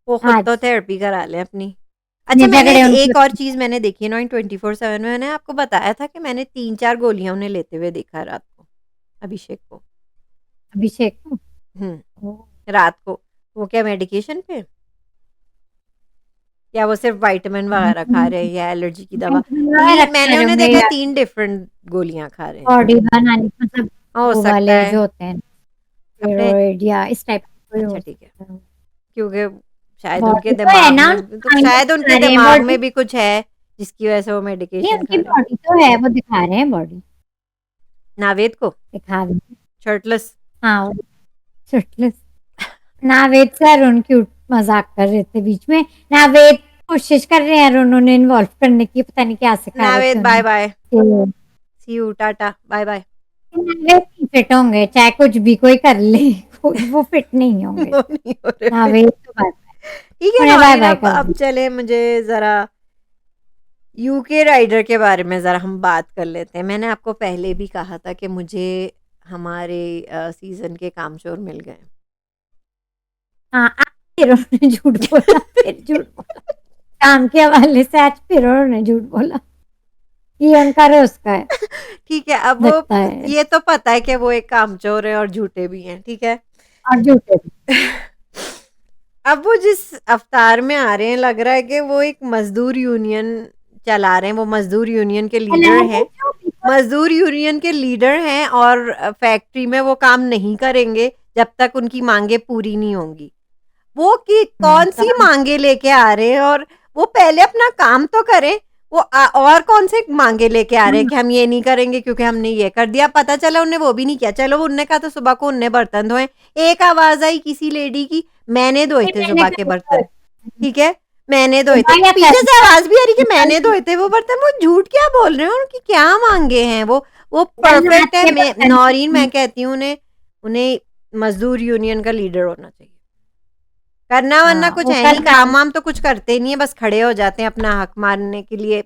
वो थे खुद आज। तो थेरेपी करा ले अपनी। इतने अच्छा, मैंने झगड़े उनके एक और चीज़ मैंने देखी है ना इन 24/7 में, मैंने आपको बताया था कि मैंने 3-4 गोलियाँ उन्हें लेते हुए देखा है रात को, अभिषेक को। अभिषेक को। हुँ, ओह! रात को। वो क्या मेडिकेशन पे? या वो सिर्फ़ विटामिन वगैरह खा रहे हैं या एलर्जी की दवा? रखा मैंने उन्हें होंगे देखा है या 3 डिफरेंट गोलियाँ खा रहे हैं। बॉडी बनाने मतलब हो वो सकता वाले है जो होते हैं अपने स्टेरॉइड या इस टाइप का कोई अच्छा हो ठीक है, सकता है। क्योंकि शायद उनके बॉडी तो है दिमाग ना, में तो काइंड ऑफ शायद दिखा उनके रहे हैं दिमाग बॉडी। में भी कुछ है, जिसकी वज़ह से वो नहीं, मेडिकेशन उनकी खा रहे हैं। बॉडी तो है, वो दिखा रहे हैं बॉडी, नावेद को दिखा रहे हैं। शर्टलेस हाँ, वो शर्टलेस। नावेद से अरुण क्यूट मज़ाक कर रहे थे बीच में। नावेद कोशिश कर रहे हैं अरुण उन्हें इन्वॉल्व करने की, पता नहीं क्या सिखा रहे थे नावेद बाय उन्हें। बाय, तो see you, tata, bye bye. Naved नहीं फिट होंगे, चाहे कुछ भी कोई कर ले, वो फिट नहीं होंगे। वो नहीं हो रहे फिर। नावेद तो बाय बाय, ठीक है उन्हें बाय नौरीन, बाय अब कर अब दी। चले मुझे ज़रा यूके राइडर के बारे में ज़रा हम बात कर लेते हैं। मैंने आपको पहले भी कहा था कि मुझे हमारे सीज़न के कामचोर मिल गए। हाँ, आज फिर उन्होंने झूठ बोला, फिर झूठ बोला। काम के हवाले से आज फिर उन्होंने झूठ बोला। ये उनका रोज़ है, ठीक है, अब वो लगता है, ये तो पता है कि वो एक कामचोर हैं और झूठे भी हैं, ठीक है? और झूठे भी। अब वो जिस अवतार में आ रहे हैं, लग रहा है कि वो एक मज़दूर यूनियन चला रहे हैं, वो मज़दूर यूनियन के लीडर अलावा हैं। जो भी कोई मज़दूर यूनियन के लीडर हैं और फैक्ट्री में वो काम नहीं करेंगे, जब तक उनकी माँगें पूरी नहीं होंगी। वो कि कौन-सी काम माँगें लेके आ रहे हैं और वो पहले अपना काम तो करें। वो और कौन से माँगें लेके आ रहे हैं कि हम ये नहीं करेंगे क्योंकि हमने ये कर दिया। पता चला उन्होंने वो भी नहीं किया। चलो उन्होंने कहा तो सुबह को उन्होंने बर्तन धोए। एक आवाज़ आई किसी लेडी की, मैंने धोए थे मैंने सुबह के कहा बर्तन। ठीक है? मैंने धोए थे। सुबह या पीछे से आवाज़ भी आ रही कि मैंने कल धोए थे वो बर्तन। वो झूठ क्या बोल रहे हैं? उनकी क्या माँगे हैं? वो कल रात परफेक्ट है। के मैं बर्तन नौरीन मैं कहती हूँ उन्हें उन्हें मज़दूर यूनियन का लीडर होना चाहिए। करना वरना हाँ, कुछ वो है कल नहीं, रात काम-वाम तो कुछ करते नहीं है, बस खड़े हो जाते हैं अपना हक मारने के लिए,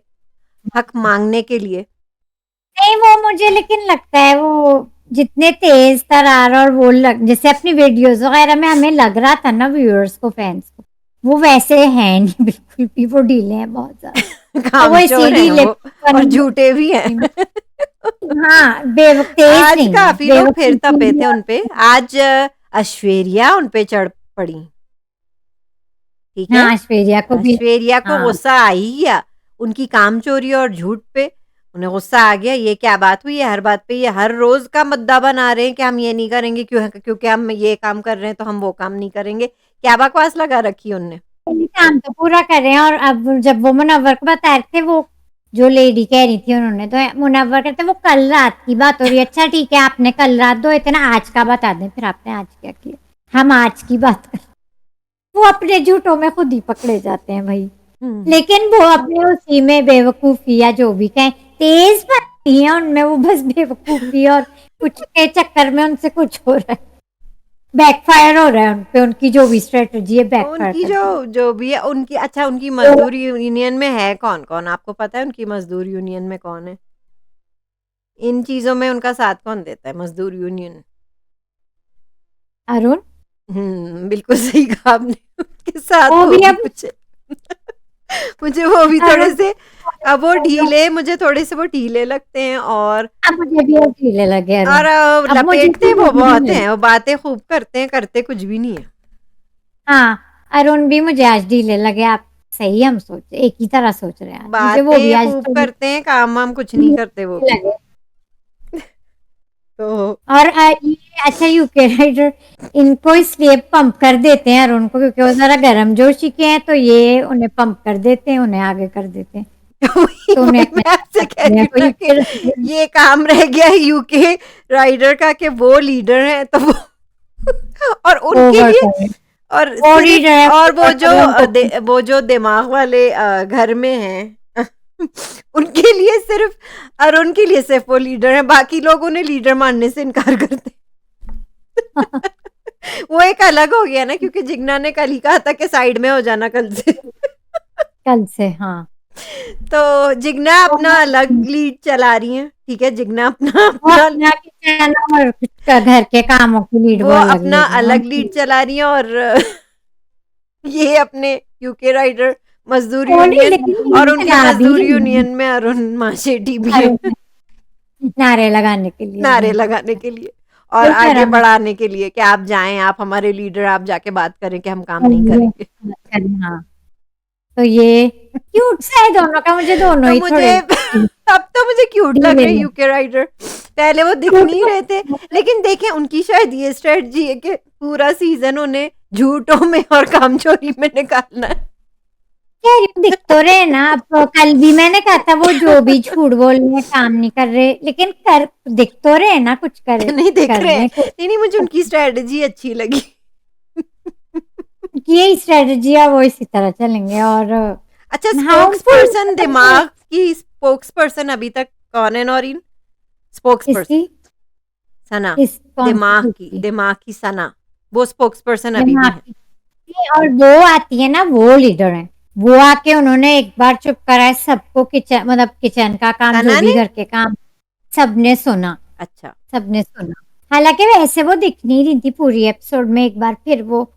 हक माँगने के लिए। नहीं, वो मुझे लेकिन लगता है वो जितने तेज तरार और वो जैसे अपनी वीडियोस वगैरह में हमें लग रहा था ना व्यूअर्स को, फैंस को, वो वैसे हैं नहीं बिल्कुल भी, वो ढीले हैं बहुत ज़्यादा। तो वो कामचोर हैं इसीलिए वो और झूठे भी हैं। हाँ, तेज आज नहीं है, काफ़ी लोग फिर बेवकूफ़ी तपे भी थे और उन पे। आज ऐश्वर्या उन पे चढ़ पड़ी, ठीक है? हाँ, ऐश्वर्या को भी। ऐश्वर्या को हाँ, गुस्सा आ ही गया, उनकी कामचोरी और झूठ पे उन्हें गुस्सा आ गया। ये क्या बात हुई है? हर बात पे ये हर रोज़ का मुद्दा बना रहे हैं कि हम ये नहीं करेंगे क्योंकि हम ये काम कर रहे हैं तो हम वो काम नहीं करेंगे। क्या बकवास लगा रखी है उनने? पहले काम तो पूरा कर रहे हैं। और अब जब वो मुनव्वर को बता रहे थे, वो जो लेडी कह रही थी उन्होंने, तो मुनव्वर कहते वो कल रात की बात हो रही है। अच्छा ठीक है, आपने कल रात धोए थे ना, आज का बता दें फिर आपने आज क्या किया, हम आज की बात कर। वो अपने झूठों में खुद ही पकड़े जाते हैं भाई। हुँ। लेकिन वो अपने उसी में बेवकूफी या जो भी कहें, तेज बात नहीं है उनमें, वो बस बेवकूफी और कुछ के चक्कर में उनसे कुछ हो रहा है, बैकफायर हो रहा है उनपे, उनकी जो भी स्ट्रेटजी है बैकफायर उनकी कर जो रही है। जो भी है उनकी अच्छा उनकी तो मज़दूर यूनियन में है कौन-कौन? आपको पता है उनकी मज़दूर यूनियन में कौन है? इन चीज़ों में उनका साथ कौन देता है मज़दूर यूनियन? अरुण, बिल्कुल सही कहा आपने उनके साथ वो वो भी भी अब कुछ है। मुझे वो भी अरुण, थोड़े से अब वो ढीले मुझे थोड़े से वो ढीले लगते हैं अब मुझे भी अब ढीले लगे और अरुण, अब मुझे भी लपेटते वो बहुत ढीले लगे। हैं, वो बातें खूब करते हैं, करते कुछ भी नहीं है। हाँ, अरुण भी मुझे आज ढीले लगे। आप सही, हम सोच एक ही तरह सोच रहे हैं आज, मुझे वो भी बातें आज खूब थोड़ी करते हैं, काम-वाम कुछ नहीं करते वो ढीले भी। लगे। तो और ये अच्छा यूके राइडर इनको इसलिए पंप कर देते हैं अरुण को, क्योंकि वो जरा गर्म जोशी के हैं, तो ये उन्हें पंप कर देते हैं, उन्हें आगे कर देते हैं, वही तो उन्हें वही अपने मैं साथ आपसे कह रखते रही हैं। हूँ तो ना कि यूके राइडर ये काम रह गया है यूके राइडर का कि वो लीडर हैं तो वो और उनके ओवर लिए कर रहे हैं, और और सिर्फ लीडर है और और उनको वो जो दिमाग वाले घर में हैं उनके लिए सिर्फ अरुण के लिए सिर्फ वो लीडर है, बाकी लोग उन्हें लीडर मानने से इनकार करते वो एक अलग हो गया ना क्योंकि जिग्ना ने कल ही कहा था कि साइड में हो जाना कल से कल से। हाँ, तो जिग्ना तो अपना अलग लीड चला रही हैं, ठीक है, जिग्ना अपना वो अपना अपना किचन और घर के कामों की लीड वो वो अलग अपना ले रही है अलग लीड उनकी चला रही हैं, और ये अपने यूके राइडर मजदूर वो नहीं यूनियन, लेकिन और लीड उनके चला भी मजदूर रही है यूनियन में अरुण माशेटी भी और है। उसमें नारे लगाने के लिए नारे जिनको लगाने के लिए और वही कह आगे रहा मैं बढ़ाने के लिए कि आप जाएं, आप हमारे लीडर, आप जाके बात करें कि हम काम नहीं चलिए, करेंगे। हाँ तो ये क्यूट सा है दोनों का मुझे दोनों तो ही मुझे थोड़े अब तो मुझे क्यूट लग रहे यूके राइडर। पहले वो दिख क्यूट नहीं रहे थे, लेकिन देखें उनकी शायद ये स्ट्रेटजी है कि पूरा सीजन उन्हें झूठों में और कामचोरी में निकालना है। कह रही हूँ दिख तो रहे ना अब तो कल भी मैंने कहा था वो जो भी झूठ बोल रहे हैं काम नहीं कर रहे लेकिन कर दिख तो रहे ना कुछ करे नहीं दिख कर रहे रहे हैं, हैं कुछ नहीं नहीं, मुझे उनकी स्ट्रेटजी अच्छी लगी। यही स्ट्रेटजी है वो इसी तरह चलेंगे और अच्छा, स्पोक्स हार्मफुल पर्सन, दिमाग की स्पोक्स पर्सन अभी तक कौन है नौरीन? स्पोक्स इसकी पर्सन सना, इस कौन सी चीज की दिमाग की सना, वो स्पोक्स पर्सन अभी भी दिमाग है। की और वो आती है ना वो लीडर है वो आके उन्होंने एक बार चुप कराया सबको किचन मतलब किचन का काम जो सना भी ने, घर के काम सबने सुना अच्छा, सबने सुना हालांकि वैसे वो दिख नहीं रही थी पूरी एपिसोड में एक बार फिर वो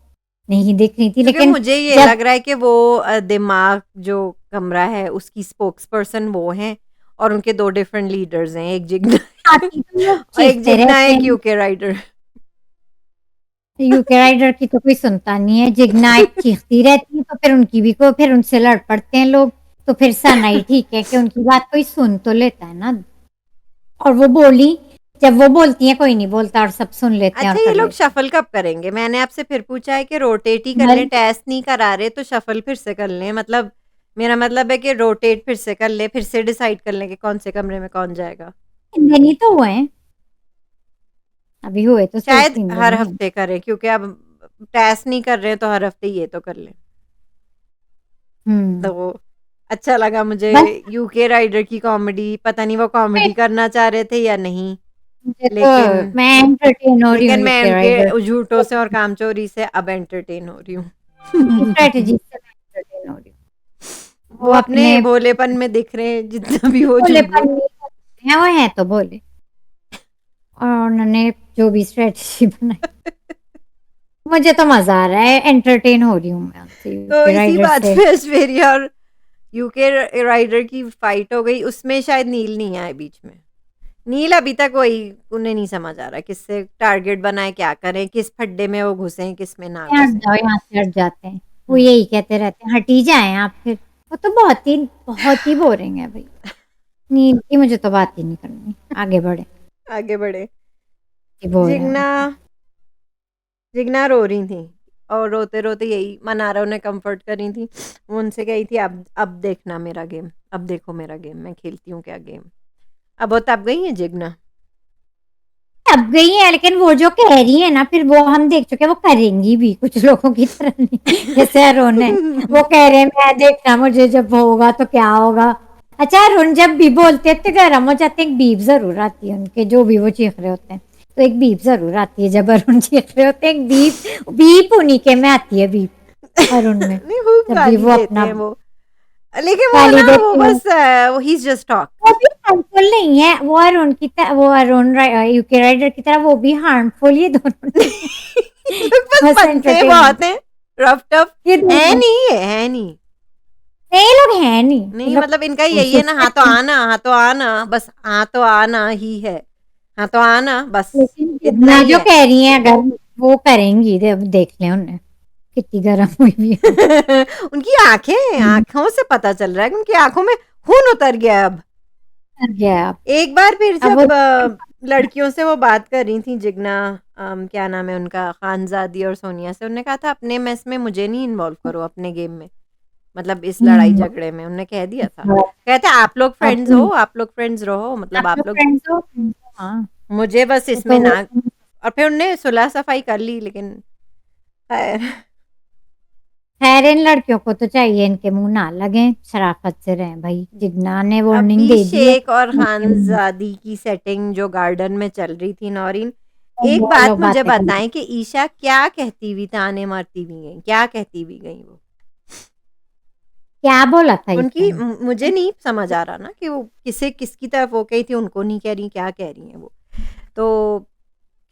नहीं दिख रही थी क्योंकि लेकिन मुझे ये जब लग रहा है कि वो दिमाग जो कमरा है उसकी स्पोक्स पर्सन वो हैं, और उनके दो डिफरेंट लीडर्स हैं, एक जिग्ना आती तो वो और एक चीखते जिग्ना है, रहते एक हैं यूके राइडर। यूके राइडर की तो कोई सुनता नहीं है जिग्ना एक चीखती रहती है तो फिर उनकी भी को फिर उनसे लड़ पड़ते हैं लोग तो फिर सना ही ठीक है कि उनकी बात कोई सुन तो लेता है ना और वो बोली जब वो बोलती है कोई नहीं बोलता और सब सुन लेते हैं और अच्छा, ये कर लोग लेते शफल कब करेंगे? मैंने आपसे फिर पूछा है कि रोटेट ही हैं कर लें, बल टेस्ट नहीं करा रहे तो शफल फिर से कर लें, मतलब मेरा मतलब है कि रोटेट फिर से कर ले, फिर से डिसाइड कर लें कि कौन से कमरे में कौन जाएगा। 3 दिन ही तो हुए हैं अभी हुए तो सिर्फ शायद 3 दिन हर ही हैं हफ्ते करें, क्योंकि अब टेस्ट नहीं कर रहे हैं तो हर हफ्ते ये तो कर लें। हम्म तो अच्छा लगा मुझे बस यूके राइडर की कॉमेडी, पता नहीं वो कॉमेडी करना चाह रहे थे या नहीं, मुझे तो लेकिन मैं एंटरटेन हो रही हूँ मैं यूके राइडर उनके झूठों से और कामचोरी से अब एंटरटेन हो रही उनकी हूँ। स्ट्रेटजी से मैं एंटरटेन हो रही हूँ वो वो अपने अपने भोलेपन में दिख रहे हैं, जितना भी वो भोले झूठ बोल। पर नहीं करते हैं वो हैं तो भोले और उन्होंने जो भी स्ट्रेटजी बनाई मुझे तो मजा आ रहा है एंटरटेन हो रही हूँ मैं उनसे तो यूके इसी राइडर बात से पे ऐश्वर्या और यूके राइडर की फाइट हो गई, उसमें शायद नील नहीं आए बीच में। नील अभी तक वही, उन्हें नहीं समझ आ रहा किससे टारगेट बनाए, क्या करें, किस फड्डे में वो घुसे, किस में ना हट घुसे। जाओ यहाँ से हट जाते हैं वो हम्म, यही कहते रहते हैं हट ही जाए आप फिर वो तो बहुत ही बोरिंग है भाई नील की मुझे तो बात ही नहीं करनी आगे बढ़े आगे बढ़े। बोर है जिग्ना जिग्ना रो रही थी, और रोते रोते यही मनारा उन्हें कंफर्ट कर रही थी। वो उनसे कही थी, अब देखना मेरा गेम, अब देखो मेरा गेम, मैं खेलती हूँ क्या गेम। अब वो तब गई है जिग्ना। अब गई है लेकिन वो जो कह रही है ना फिर वो हम देख चुके हैं वो करेंगी भी कुछ लोगों की तरह नहीं जैसे अरुण है वो कह रहे हैं मैं देखना मुझे जब होगा तो क्या होगा अच्छा अरुण जब भी बोलते हैं तो गर्म हो जाते हैं एक बीप जरूर आती है उनके जो भी वो चीख रहे होते हैं तो एक बीप जरूर आती है जब अरुण चीख रहे होते हैं एक बीप बीप उन्हीं के में आती है बीप अरुण में नहीं, खूब जब भी गाली वो देते अपना हैं वो, लेकिन वो गाली ना वो देते हैं बस ही जस्ट टॉक। वो भी हार्मफुल नहीं है वो अरुण की तरह वो अरुण यूके राइडर की तरह वो भी हार्मफुल ये दोनों नहीं लोग बस बस बनते एंटरटेनमेंट बहुत हैं, रफ टफ ये है दोनों नहीं, है नहीं। ये लोग हैं नहीं ये नहीं लोग मतलब इनका यही है ना, हाँ तो सुस्त आना, हाँ तो आना, बस हाँ तो आना ही है, हाँ तो आना बस, लेकिन इतना जितना ही जो है। कह रही हैं अगर वो करेंगी देख लें उन्हें कितनी गर्म हुई भी है उनकी आंखें, आंखों से पता चल रहा है कि उनकी आंखों में खून उतर गया है अब। कर गया आप एक बार फिर अब वो जब लड़कियों से वो बात कर रही थी जिग्ना, क्या नाम है उनका, खानजादी और सोनिया से, उन्होंने कहा था अपने मेस में मुझे नहीं इन्वॉल्व करो अपने गेम में, मतलब इस लड़ाई हम्म, झगड़े में, उन्होंने कह दिया था। कहते आप लोग अब फ्रेंड्स हो, आप लोग फ्रेंड्स रहो, मतलब आप आप लोग लोग, फ्रेंड्स हो हाँ मुझे बस वो इसमें तो वो ना। और फिर उनने सुलह सफाई कर ली, लेकिन खैर। खैर इन लड़कियों को तो चाहिए इनके मुंह ना लगे शराफत से रहें भाई जिग्ना ने वार्निंग अभी दे दी है शेख और इनके मुंह खानजादी की सेटिंग जो गार्डन में चल रही थी नौरीन, में एक वो बात लोग मुझे बातें कर बताएं कि ईशा क्या कहती हुई ताने मारती हुई गई, क्या कहती हुई गई वो? क्या बोला था ईशा उनकी ने? मुझे नहीं समझ आ रहा ना कि वो किसकी तरफ वो कही थी, उनको नहीं कह रही, क्या कह रही हैं वो। तो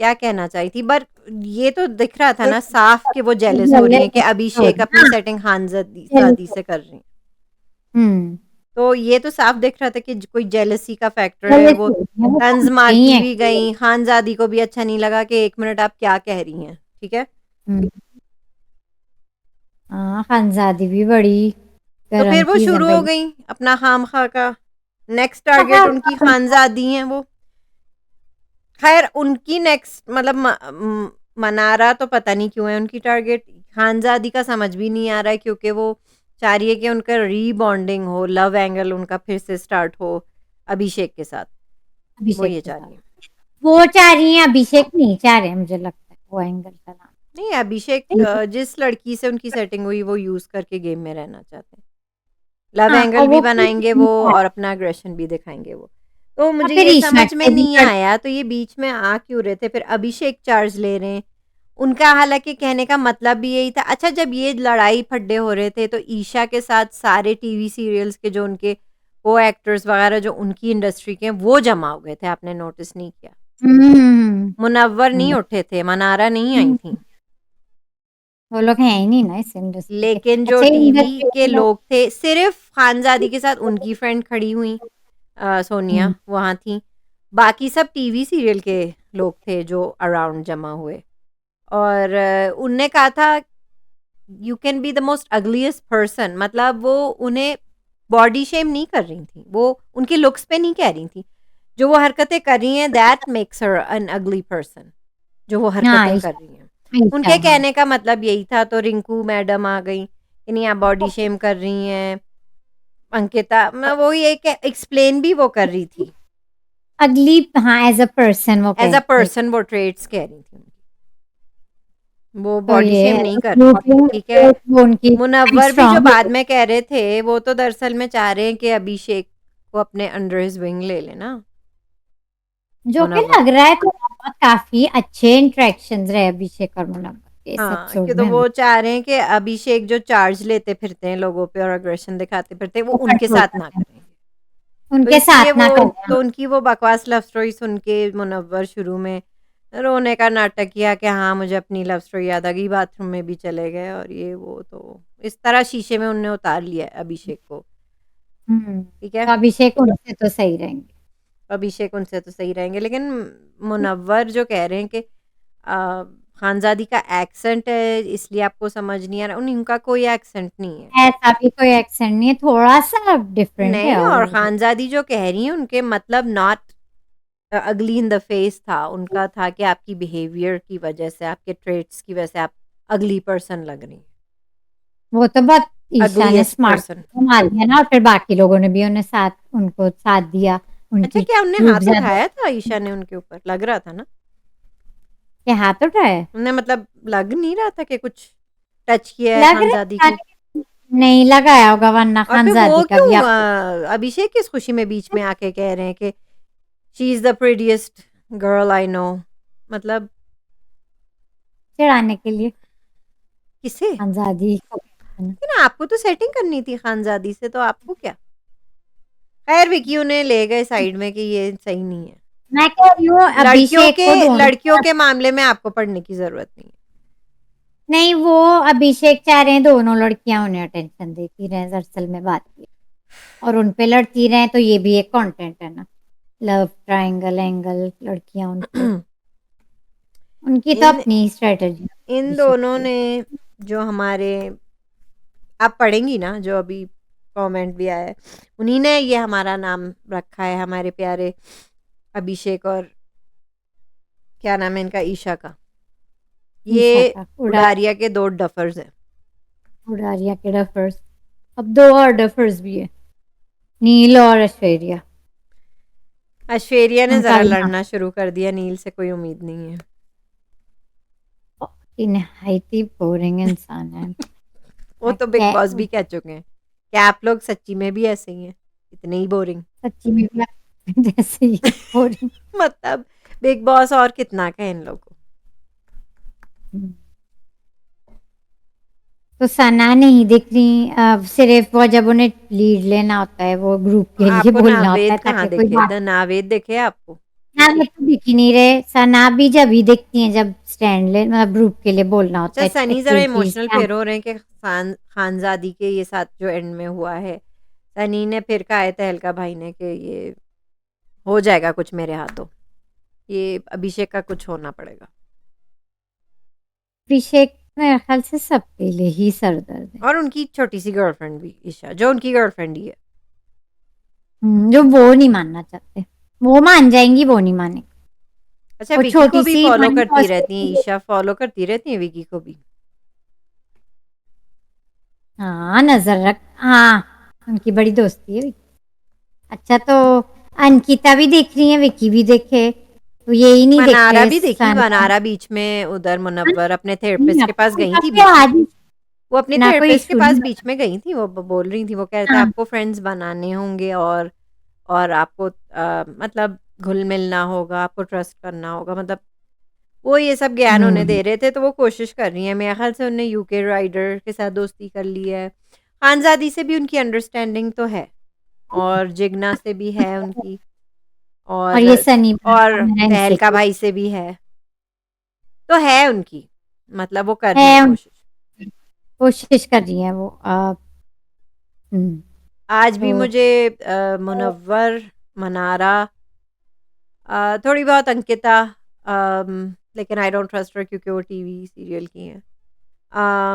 क्या कहना चाही थी, बट ये तो दिख रहा था ना साफ कि वो जेलस हो रही हैं कि अभिषेक अपनी सेटिंग खानजादी से कर रही हैं। हम्म। तो ये तो साफ दिख रहा था कि कोई जेलसी का फैक्टर है। जेलस वो हो रही है, वो तंज नहीं मारती है भी गई, खानजादी को भी अच्छा नहीं लगा कि 1 मिनट आप क्या कह रही हैं, ठीक है। हम्म। हाँ, खानजादी भी बड़ी तो गरम फिर वो चीज है शुरू हो भाई। गई अपना खामखा का, नेक्स्ट टारगेट उनकी खानजादी हैं वो। खैर उनकी नेक्स्ट मतलब मनारा तो पता नहीं क्यों है उनकी टारगेट, खानजादी का समझ भी नहीं आ रहा है, क्योंकि वो चाह रही है कि उनका रीबॉन्डिंग हो, लव एंगल उनका फिर से स्टार्ट हो अभिषेक के साथ, वो अभिषेक ये के चाह साथ रही है। वो चाह रही है, अभिषेक नहीं चाह रहे, मुझे लगता है वो एंगल का नाम। नहीं अभिषेक जिस लड़की से उनकी सेटिंग हुई वो यूज करके गेम में रहना चाहते हैं, लव हाँ, एंगल और भी वो बनाएंगे वो और अपना अग्रेशन भी दिखाएंगे वो। तो मुझे फिर ये ईशा समझ में से भी नहीं आया, तो ये बीच में आ क्यों रहे थे, फिर अभिषेक चार्ज ले रहे हैं उनका। हालांकि कहने का मतलब भी यही था। अच्छा जब ये लड़ाई फड्डे हो रहे थे तो ईशा के साथ सारे टीवी सीरियल्स के जो उनके को एक्टर्स वगैरह जो उनकी इंडस्ट्री के हैं वो जमा हो गए थे, आपने नोटिस नहीं किया? हम्म। मुनव्वर नहीं हम्म। उठे थे, मनारा नहीं आई हम्म। थी, वो लोग हैं ही नहीं ना इस इंडस्ट्री के। लेकिन जो अच्छा, टीवी इंडस्ट्री के के लोग। लोग थे सिर्फ खानजादी के साथ उनकी फ्रेंड खड़ी हुई, सोनिया हम्म। वहाँ थी, बाकी सब टीवी सीरियल के लोग थे जो अराउंड जमा हुए। और उनने कहा था you can be the most ugliest person, मतलब वो उन्हें बॉडी शेम नहीं कर रही थी, वो उनके लुक्स पे नहीं कह रही थी, जो वो हरकतें कर रही हैं दैट मेक्स हर एन अगली पर्सन, जो वो हाँ, हरकतें कर ईशा। रही हैं। ईशा, उनके हाँ। कहने का मतलब यही था। तो रिंकू मैडम आ गई कि नहीं आप बॉडी शेम कर रही हैं, अंकिता मैं वो ये एक्सप्लेन भी वो कर रही थी, अगली, हाँ, एज अ पर्सन वो एज कह अ रही। पर्सन वो ट्रेड्स कह रही थी, वो तो बॉडी ये शेम नहीं कर रही थी, ठीक है। वो उनकी मुनव्वर भी जो स्ट्रांग बाद में कह रहे थे वो तो दरअसल में चाह रहे हैं कि अभिषेक को अपने अंडर हिज विंग ले लेना, जो कि मुनव्वर। लग रहा है तो काफी अच्छे इंटरेक्शंस रहे अभिषेक और मुनव्वर के इस हाँ एपिसोड कि तो में। वो चाह रहे हैं कि अभिषेक जो चार्ज लेते फिरते हैं लोगों पे और अग्रेशन दिखाते फिरते हैं वो वो उनके कंट्रोल साथ ना करते हैं, करेंगे। तो उनके इसलिए साथ वो ना करते हैं। तो उनकी वो बकवास लव स्टोरी सुन के मुनव्वर शुरू में रोने का नाटक किया कि हाँ मुझे अपनी लव स्टोरी याद आ गई, बाथरूम में भी चले गए और ये वो, तो इस तरह शीशे में उनने उतार लिया है अभिषेक को, ठीक है। तो अभिषेक उनसे तो सही रहेंगे। अभिषेक उनसे तो सही रहेंगे, लेकिन मुनव्वर जो कह रहे हैं कि खानजादी का एक्सेंट है इसलिए आपको समझ नहीं आ रहा, उनका कोई एक्सेंट नहीं है। ऐसा भी कोई एक्सेंट नहीं है, थोड़ा सा डिफरेंट है नहीं, और और खानजादी जो कह रही हैं उनके मतलब नॉट अगली इन द फेस था, उनका था कि आपकी बिहेवियर की वजह से, आपके ट्रेट्स की वजह से आप अगली पर्सन लग रही हैं, वो तो बहुत ईशा ने अगलीस्ट स्मार्ट पर्सन। मार दिया ना, और फिर बाकी लोगों ने भी उनको साथ दिया, अच्छा उनकी क्या उनने रूप हाथ ज्यादा उठाया था ईशा ने उनके ऊपर, लग रहा था ना के हाथ उठाए। उन्हें, मतलब लग नहीं रहा था कि कुछ टच किया है लग खानजादी रहा को। है, नहीं लगाया होगा, वरना और फिर वो खानजादी का क्यों भी आप अभिषेक किस खुशी में बीच में आके कह रहे हैं कि she is the prettiest girl I know, मतलब चिढ़ाने के लिए किसे? खानजादी को। लेकिन आपको तो सेटिंग करनी थी खानजादी से, तो आपको क्या। खैर विकी उन्हें ले गए साइड में कि ये सही नहीं है, मैं कह रही हूँ अभिषेक को दोनों लड़कियों के मामले में आपको पढ़ने की जरूरत नहीं है। नहीं, वो अभिषेक चाह रहे हैं दोनों लड़कियां उन्हें अटेंशन देती रहे, दरअसल में बात ये और उन पे लड़ती रहे, तो ये भी एक कंटेंट है ना, लव ट्रायंगल एंगल, लड़कियां उन पे, उनकी तो इन अपनी स्ट्रेटजी इन अभिषेक दोनों की। ने जो हमारे, आप पढ़ेंगी ना जो अभी कमेंट भी आया है, उन्हीं ने ये हमारा नाम रखा है, हमारे प्यारे अभिषेक और क्या नाम है इनका, ईशा का। ये ईशा का उडारिया के दो डफर्स हैं। उड़ारिया के डफर्स। अब दो और डफर्स भी है, नील और ऐश्वर्या। ऐश्वर्या ने उनका जरा भी नाम लड़ना शुरू कर दिया, नील से कोई उम्मीद नहीं है। कि निहायत ही बोरिंग इंसान है। वो तो बिग बॉस भी कह चुके हैं कि आप लोग सच्ची में भी ऐसे ही हैं, इतने ही बोरिंग। सच्ची में भी जैसे ही बोरिंग। मतलब बिग बॉस और कितना कहे इन लोगों को। तो सना नहीं दिख रही, सिर्फ वो जब उन्हें लीड लेना होता है वो ग्रुप के लिए आपको बोलना होता है नावेद कहाँ ताकि कोई दिखे? बात। द नावेद दिखे आपको? ना वो तो दिख ही नहीं रहे, सना भी जब ही दिखती हैं जब स्टैंड ले मतलब ग्रुप के लिए बोलना होता अच्छा, है सनी ज़रा एक्टिविटीज इमोशनल क्या। फिर हो रहे हैं कि खानज़ादी के ये साथ जो एंड में हुआ है, सनी ने फिर कहा है तहलका भाई ने कि ये हो जाएगा कुछ मेरे हाथों, ये अभिषेक का कुछ होना पड़ेगा। अभिषेक मेरे ख्याल से सबके लिए ही सरदर्द है। और उनकी छोटी सी गर्लफ्रेंड भी ईशा, जो उनकी गर्लफ्रेंड ही है। जो वो नहीं मानना चाहते, वो मान जाएंगी, वो नहीं माने। अच्छा, वो विकी को छोटी भी सी फॉलो माइंड करती रहती हैं, पॉजिटिव। ईशा फॉलो करती रहती हैं विकी को भी। हाँ नजर रख, हाँ उनकी बड़ी दोस्ती है। अच्छा तो अंकिता भी देख रही है, विकी भी देखे, तो यही नहीं देख मनारा रहे भी देखी, सना। मनारा बीच में उधर मुनव्वर अपने नहीं, थेरेपिस्ट के पास गई उनका थी क्या बीच में। आज वो अपने ना कोई थेरेपिस्ट के इशू पास नहीं बीच लगा। में गई थी, वो बोल रही थी, वो कह रहे थे हाँ आपको फ्रेंड्स बनाने होंगे और आपको मतलब घुल मिलना होगा, आपको ट्रस्ट करना होगा, मतलब वो ये सब ज्ञान उन्हें हम्म दे रहे थे, तो वो कोशिश कर रही है। मेरे ख्याल से उन्होंने यूके राइडर के साथ दोस्ती कर ली है। खानजादी से भी उनकी अंडरस्टैंडिंग तो है, और जिगना से भी है उनकी, और और ये सनी और मेरा इनसे तहलका भाई से भी है, तो है उनकी, मतलब वो कर रही हैं है, कोशिश। कोशिश कर रही है वो। हम्म, आज भी तो मुझे मुनव्वर, मनारा, थोड़ी बहुत अंकिता, लेकिन आई डोंट ट्रस्ट हर क्योंकि वो टीवी सीरियल की हैं।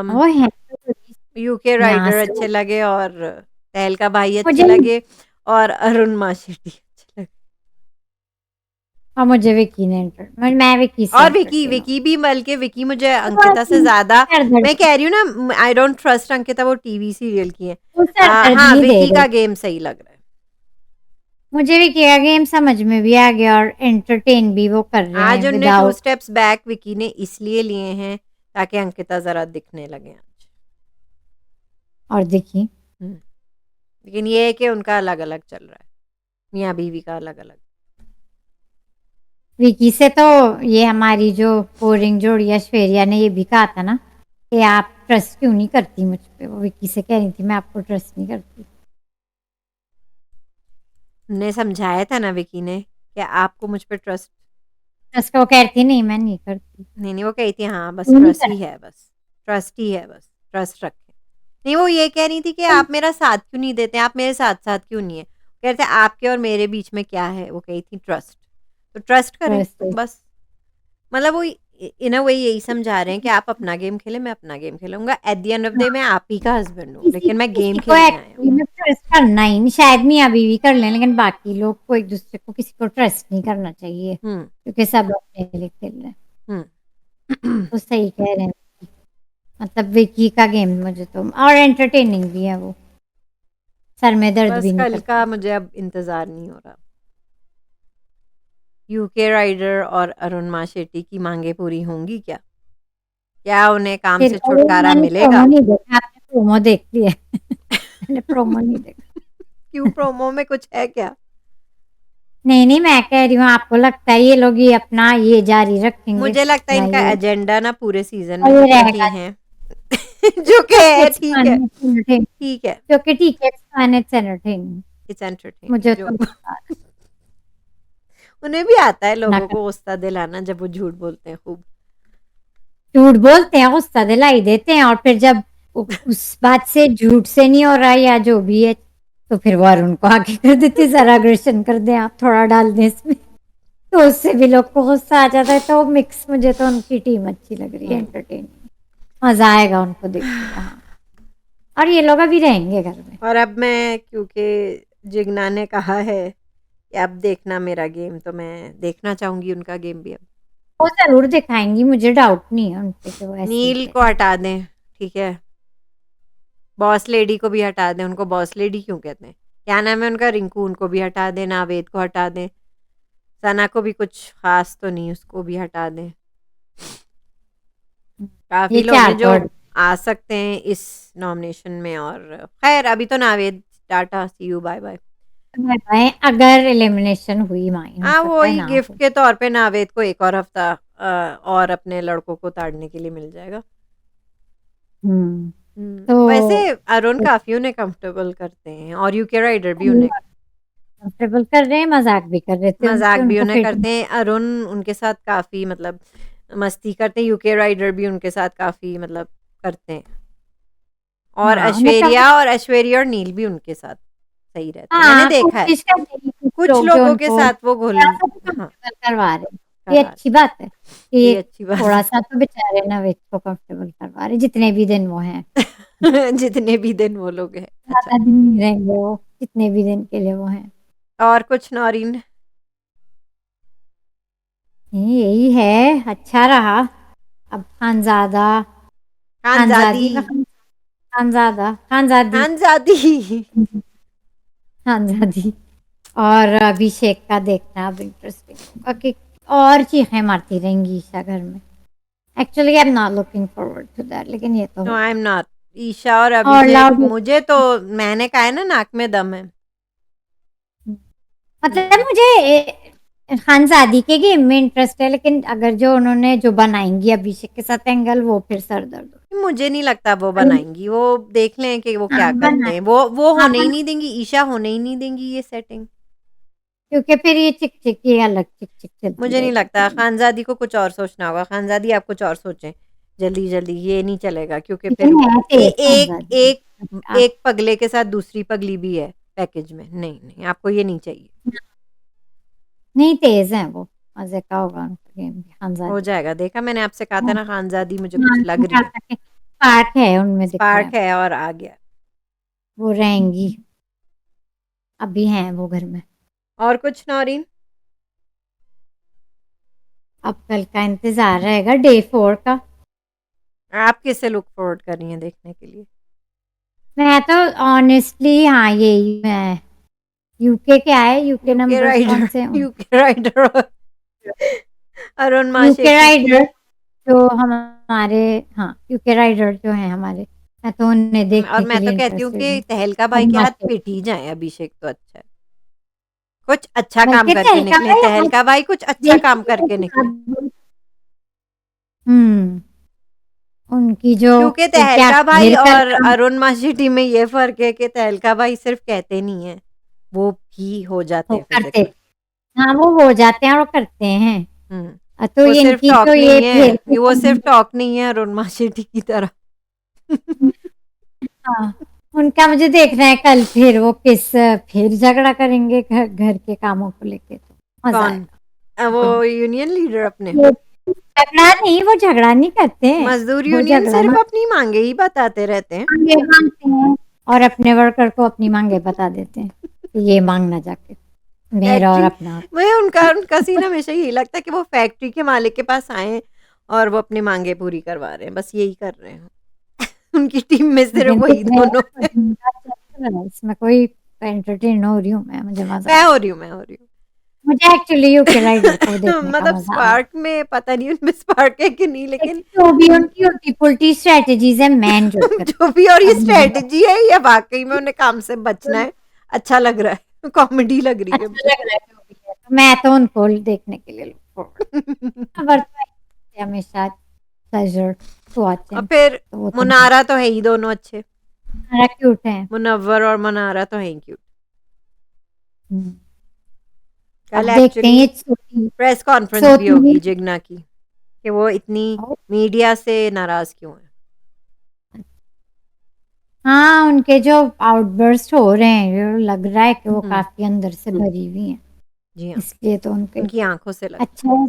वो है तो यूके यहाँ राइडर से अच्छे लगे, और तहलका भाई अच्छे मुझे, लगे, और अरुण माशेट्टी अच्छे लगे। और मुझे विकी ने मैं विकी से और विकी एंटरटेन हूँ। विकी भी, बल्कि विकी मुझे वो अंकिता से ज़्यादा, मैं सरदर्द, कह रही हूँ ना, आई डोंट ट्रस्ट अंकिता, वो टीवी सीरियल की है। वो सरदर्द हाँ, नहीं दे विकी रहे। का गेम सही लग रहा है। मुझे विकी का गेम समझ में भी आ गया और एंटरटेन भी वो कर रहे आज हैं उनने टू विदाउट। स्टेप्स बैक विकी ने इसलिए लिए हैं ताकि अंकिता ज़रा दिखने लगे आज। और देखिए हम्म, लेकिन ये है कि उनका अलग अलग चल रहा है, मियाँ बीवी का अलग अलग। विकी से तो ये हमारी जो बोरिंग जोड़ी ऐश्वर्या ने ये भी कहा था ना कि आप ट्रस्ट क्यों नहीं करती मुझ पे, वो विकी से कह रही थी मैं आपको ट्रस्ट नहीं करती। ने समझाया था ना विकी ने कि आपको मुझ पर ट्रस्ट, ट्रस्ट वो कह रही थी नहीं मैं नहीं करती। नहीं नहीं, वो कही थी हाँ बस क्यों नहीं ट्रस्ट ही करती? है, बस ट्रस्ट ही है, बस ट्रस्ट रखें। नहीं, वो ये कह रही थी कि आप मेरा साथ क्यों नहीं देते, आप मेरे साथ साथ क्यों नहीं है, कह रहे थे आपके और मेरे बीच में क्या है, वो कही थी ट्रस्ट, तो ट्रस्ट करें ट्रस्ट बस। मतलब वो इन अ वे यही समझा रहे हैं कि आप अपना गेम खेलें, मैं अपना गेम खेलूंगा, at the end of the day मैं आप ही का हस्बैंड हूँ, किसी लेकिन मैं गेम किसी को खेलने आया हूँ। एक्चुअली में ट्रस्ट करना ही नहीं, शायद मियाँ बीवी कर लें लेकिन बाकी लोग को एक दूसरे को किसी को ट्रस्ट नहीं करना चाहिए हम्म क्योंकि सब अपने लिए खेल रहे हैं। हम्म। तो सही कह रहे हैं, मतलब विकी का गेम मुझे तो और एंटरटेनिंग भी है वो, सर में दर्द बस भी नहीं कल करता। का मुझे अब इंतजार नहीं हो रहा। यूके राइडर और अरुण माशेट्टी की मांगे पूरी होंगी क्या? क्या उन्हें काम फिर से और छुटकारा मैंने प्रोमो मिलेगा? नहीं देखा, आपने प्रोमो देख लिया? मैंने प्रोमो नहीं देखा। क्यों, प्रोमो में कुछ है क्या? नहीं नहीं, मैं कह रही हूँ आपको लगता है ये लोग ये अपना ये जारी रखेंगे मुझे लगता है अपना इनका ये, एजेंडा ना पूरे सीजन और में ये जितने भी रहेगा हैं जो कि है, इट्स ठीक फन है, इट्स एंटरटेनिंग, ठीक है, जो कि ठीक है it's fun it's entertaining. It's entertaining मुझे जो तो मजा आ रहा उन्हें भी आता है है। ना लोगों को गुस्सा दिलाना जब वो झूठ बोलते हैं खूब। झूठ बोलते हैं, गुस्सा दिलाई देते हैं, और फिर जब उस बात से झूठ से नहीं हो रहा या जो भी है तो फिर वो अरुण को आगे कर देते, जरा अग्रेशन कर दें आप, थोड़ा डाल दें इसमें, तो उससे भी लोग को गुस्सा आ जाता है। तो मिक्स, मुझे तो उनकी टीम अच्छी लग रही है, हम्म। एंटरटेनिंग, मजा आएगा उनको देख के वहाँ। और ये लोग अभी रहेंगे घर में। और अब मैं, क्योंकि जिगना ने कहा है कि अब देखना मेरा गेम, तो मैं देखना चाहूंगी उनका गेम भी अब। वो जरूर दिखाएंगी, मुझे डाउट नहीं है उनपे कि वो ऐसे ही नील को करेंगे। हटा दें, ठीक है, बॉस लेडी को भी हटा दें, उनको बॉस लेडी क्यों कहते हैं, क्या नाम है उनका, रिंकू, उनको भी हटा दें, नावेद को हटा दें, सना को भी कुछ खास तो नहीं, उसको भी हटा दें। काफ़ी ये लोग चार हैं जो तो आ सकते हैं इस नॉमिनेशन में, और खैर अभी तो नावेद, टाटा, सी यू, बाय बाय। बताएं, अगर एलिमिनेशन हुई माइन हो हाँ, सकता है वही ना गिफ्ट हो। के तौर पे नावेद को एक और हफ्ता और अपने लड़कों को ताड़ने के लिए मिल जाएगा। हम्म वैसे तो अरुण काफ़ी उन्हें कंफर्टेबल करते हैं और यूके राइडर भी उन्हें कंफर्टेबल कर रहे हैं, मज़ाक भी कर रहे थे उनसे, मज़ाक भी उनको उन्हें फिट करते हैं। अरुण उनके साथ काफ़ी मतलब मस्ती करते हैं, यूके राइडर भी उनके साथ काफ़ी मतलब करते हैं। और हाँ, उन्हें ऐश्वर्या और नील भी उनके साथ सही रहते हैं, मैंने हाँ, देखा है। कोशिश करते हैं कुछ कुछ लोग जो लोगों के उनको साथ वो थोड़ा-सा तो हाँ, कंफर्टेबल करवा रहे हैं। ये करा अच्छी बात है कि ये अच्छी बात है। थोड़ा-सा तो बेचारे नवेद को कंफर्टेबल करवा रहे हैं, जितने भी दिन वो हैं। जितने भी दिन वो लोग हैं। अच्छा, ज़्यादा दिन नहीं रहेंगे वो, जितने भी दिन के लिए वो हैं। और कुछ नौरीन? यही है, अच्छा रहा। अब खानज़ादा खानज़ादी खानज़ादी का खानज़ादा खानज़ादी खानज़ादी खानज़ादी और अभिषेक का देखना अब इंटरेस्टिंग होगा कि और चीखें मारती रहेंगी ईशा घर में। Actually I am not looking forward to that, लेकिन ये तो नो, हो आई एम नॉट। ईशा और और अभिषेक, लाउड मुझे तो मैंने कहा है ना, नाक में दम है। मतलब मुझे खानज़ादी के गेम में इंटरेस्ट है, लेकिन अगर जो उन्होंने जो बनाएंगी अभिषेक के साथ एंगल, वो फिर सर दर्द मुझे नहीं लगता वो हो। बनाएंगी, वो देख लें कि वो हाँ क्या करते बनाए, हैं। वो हाँ होने ही बना, नहीं देंगी, ईशा होने ही नहीं देंगी ये सेटिंग। क्योंकि फिर ये चिक चिक ये अलग चिक चिक चलती मुझे नहीं रहेगी लगता। फिर। खानज़ादी को कुछ और सोचना होगा। खानज़ादी आप कुछ और सोचें जल्दी जल्दी, ये नहीं चलेगा क्योंकि फिर लेकिन है तेज एक खानज़ादी। एक एक पगले के साथ दूसरी पगली भी है पैकेज में। नहीं नहीं, आपको ये नहीं चाहिए। नहीं तेज है वो, मजे का होगा उनका गेम भी हो खानज़ादी। जाएगा, देखा मैंने आपसे कहा था हाँ, ना, खानज़ादी मुझे कुछ हाँ, लग रही है। स्पार्क है उनमें दिख रहा स्पार्क है, है और आ गया। वो रहेंगी, अभी हैं वो घर में। और कुछ नौरीन? अब कल का इंतजार रहेगा डे 4 का। आप किसे लुक फॉरवर्ड कर रही हैं देखने के लिए? मैं तो ऑनेस्टली हाँ यही मैं, यूके क्या है, यूके यूके नंबर्स कौन राइडर से हैं? यूके राइडर और अरुण यूके शेट्टी की। राइडर जो हमारे, हाँ यूके राइडर जो है हमारे, मैं तो उन्हें और देखने के मैं तो लिए कहती हूँ इंटरेस्टेड कि हूँ। तहलका भाई के अरुणा हाथ पिट शेट्टी, ही जाए अभिषेक, तो अच्छा है। कुछ अच्छा काम बल्कि करके तहलका निकले भाई आज तहलका भाई, कुछ अच्छा काम देखिए करके उसके निकले। बाद, उनकी जो क्योंकि क्या तहलका भाई फिर और करना अरुण माशिटी में ये फर्क है कि तहलका भाई सिर्फ कहते नहीं है, वो भी हो जाते वो हैं करते, फिजिकल। हाँ वो हो जाते हैं और करते हैं। हम्म। तो वो ये सिर्फ इनकी टॉक तो ये नहीं फिर है, वो सिर्फ टॉक नहीं है अरुण माशिटी की तरह। हाँ, उनका मुझे देखना है कल फिर वो किस फिर झगड़ा करेंगे घर घर के कामों को लेके, तो मजा कौन? आएगा। वो यूनियन लीडर अपने ये झगड़ा नहीं करते हैं, मजदूर वो यूनियन झगड़ा सिर्फ नहीं, अपनी मांगे ही बताते रहते हैं। मांगे मांगते हैं और अपने वर्कर को अपनी मांगे बता देते हैं कि ये मांगना जाके मेरा और फैक्ट्री अपना। मुझे उनका उनका सीन हमेशा यही लगता है कि वो फैक्ट्री के मालिक के पास आए हैं और वो अपनी मांगे पूरी करवा रहे हैं, बस यही कर रहे हैं। उनकी टीम में सिर्फ लेकिन वही देखने दोनों है। इसमें कोई एंटरटेन हो रही हूँ मैं, मुझे मजा आ मैं रहा हो है। रही हूँ मैं हो रही हूँ। मुझे एक्चुअली यूके राइडर को देखने का मतलब मजा आ रहा है, स्पार्क में पता नहीं उनमें स्पार्क है कि नहीं, लेकिन लेकिन जो भी उनकी उल्टी पुल्टी स्ट्रेटेजीज है मैं एंजॉय करती जो भी, और हूँ। ये अब मुझे स्ट्रेटजी है या वाकई में उन्हें काम से बचना है, अच्छा लग रहा है, कॉमेडी लग रही है अच्छा मुझे। लग रहा है जो भी है, तो मैं तो उनको देखने के लिए लुक फॉरवर्ड, खबर तो है हमेशा प्लेजर टू वॉच और हिम, फिर तो वो तो मुनारा तो है ही, दोनों अच्छे। सारा क्यूट है। मुनव्वर और मुनारा तो है ही क्यूट। हम्म, कल अब देखते हैं एक्चुअली ये सोती प्रेस कॉन्फ्रेंस भी सोती होगी जिग्ना की, कि वो इतनी मीडिया से नाराज क्यों है। हाँ उनके जो आउटबर्स्ट हो रहे हैं, ये लग रहा है कि वो काफी अंदर से भरी हुई हैं, जी हाँ, इसलिए तो उनके उनकी आंखों से लग अच्छा है।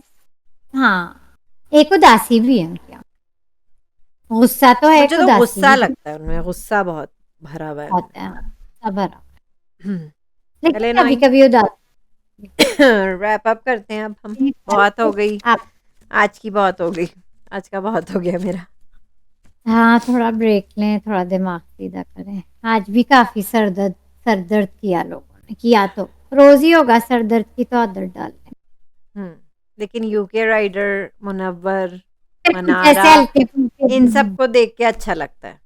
हाँ, एक उदासी भी है उनकी आँख, गुस्सा तो है, एक मुझे तो उदासी गुस्सा भी लगता है उनमें, गुस्सा बहुत भरा हुआ है बहुत उनमें। है, सबर, हम्म, लेकिन चले कभी नॉइन, कभी उदासी रैप अप करते हैं अब हम। बहुत हो गई आप, आज की, बहुत हो गई आज का, बहुत हो गया मेरा। हाँ थोड़ा ब्रेक लें, थोड़ा दिमाग सीधा करें। आज भी काफी सर दर्द किया लोगों ने, किया तो रोज ही होगा सर दर्द की तो आदत डाल लें। लेकिन यूके राइडर, मुनव्वर, कुछ ऐसे मनारा, हल्के फुल्के इन दिन हैं। सबको देख के अच्छा लगता है।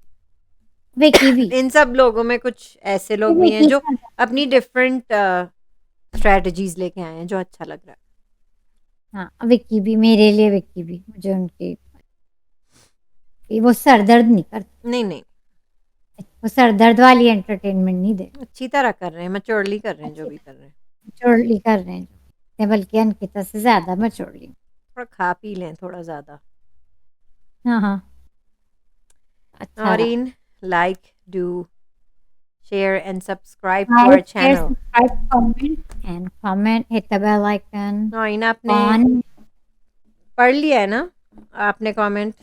विकी भी, इन सब लोगों में कुछ ऐसे लोग भी हैं विकी जो अपनी डिफरेंट स्ट्रेटजीज लेके आए हैं, जो अच्छा लग रहा है। हाँ विक्की भी मेरे लिए, विक्की भी मुझे उनकी, वो सर दर्द नहीं करती। नहीं नहीं, वो सर दर्द वाली एंटरटेनमेंट नहीं दे, अच्छी तरह कर रहे हैं, मैच्योरली कर रहे हैं जो भी कर रहे हैं। मैच्योरली कर रहे हैं, बल्कि अंकिता से ज़्यादा मैच्योरली। थोड़ा खा पी लें थोड़ा ज़्यादा। हाँ, हाँ। अच्छा रहा। Naureen, like, do, share and subscribe to our Like, share, channel. subscribe, comment, hit the bell icon, Naureen, आपने on पढ़ लिया है ना आपने कमेंट?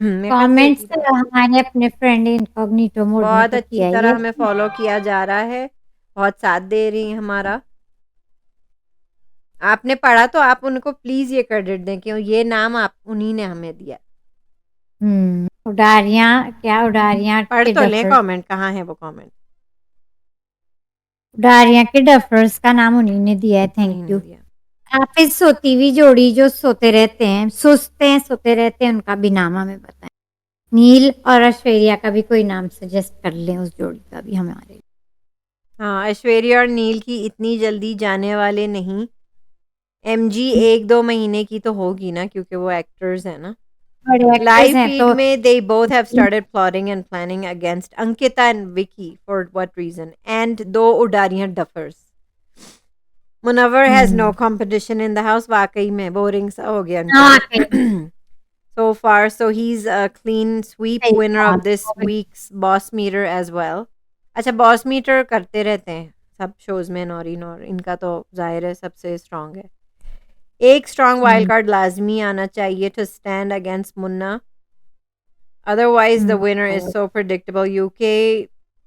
मेरे ख्याल से एक कमेंट्स ही तो था। हमारे अपने फ्रेंड इनकॉग्निटो मोड में बहुत तो अच्छी किया ही तरह है। हमें फॉलो किया जा रहा है, बहुत साथ दे रही हैं हमारा। आपने पढ़ा तो आप उनको प्लीज़ ये क्रेडिट दें कि ये नाम आप उन्हीं ने हमें दिया। उडारियां पढ़ के तो लें डफर कमेंट, कहाँ है वो कमेंट? उडारियां के डफर्स का नाम उन्हीं ने दिया है, थैंक उन्हीं ने यू। दिया। आप इस सोती हुई जोड़ी जो सोते रहते हैं, सोते रहते हैं, उनका भी नाम हमें बताएं। नील और ऐश्वर्या का भी कोई नाम सजेस्ट कर लें, उस जोड़ी का भी हमारे लिए। हाँ, ऐश्वर्या और नील की इतनी जल्दी जाने वाले नहीं। एमजी 1-2 महीने की तो होगी ना, क्योंकि वो एक्टर्स हैं ना। बड़े एक्टर्स लाइव हैं फीड तो में they both have started plotting and planning against Ankita and Vicky for what reason? And दो Udaariyaan duffers. Munawar has no hmm, competition in the house। वाकई में बोरिंग सा हो गया उनके हाँ, लिए। So far, so he's a clean sweep सही winner कहा। of this week's boss meter as well। अच्छा, बॉस मीटर करते रहते हैं सब शोज में नौरीन, और इनका तो जाहिर है सबसे स्ट्रांग है। एक स्ट्रांग वाइल्ड हम्म, कार्ड लाजमी आना चाहिए to stand against Munna, otherwise the winner is hmm. So predictable. UK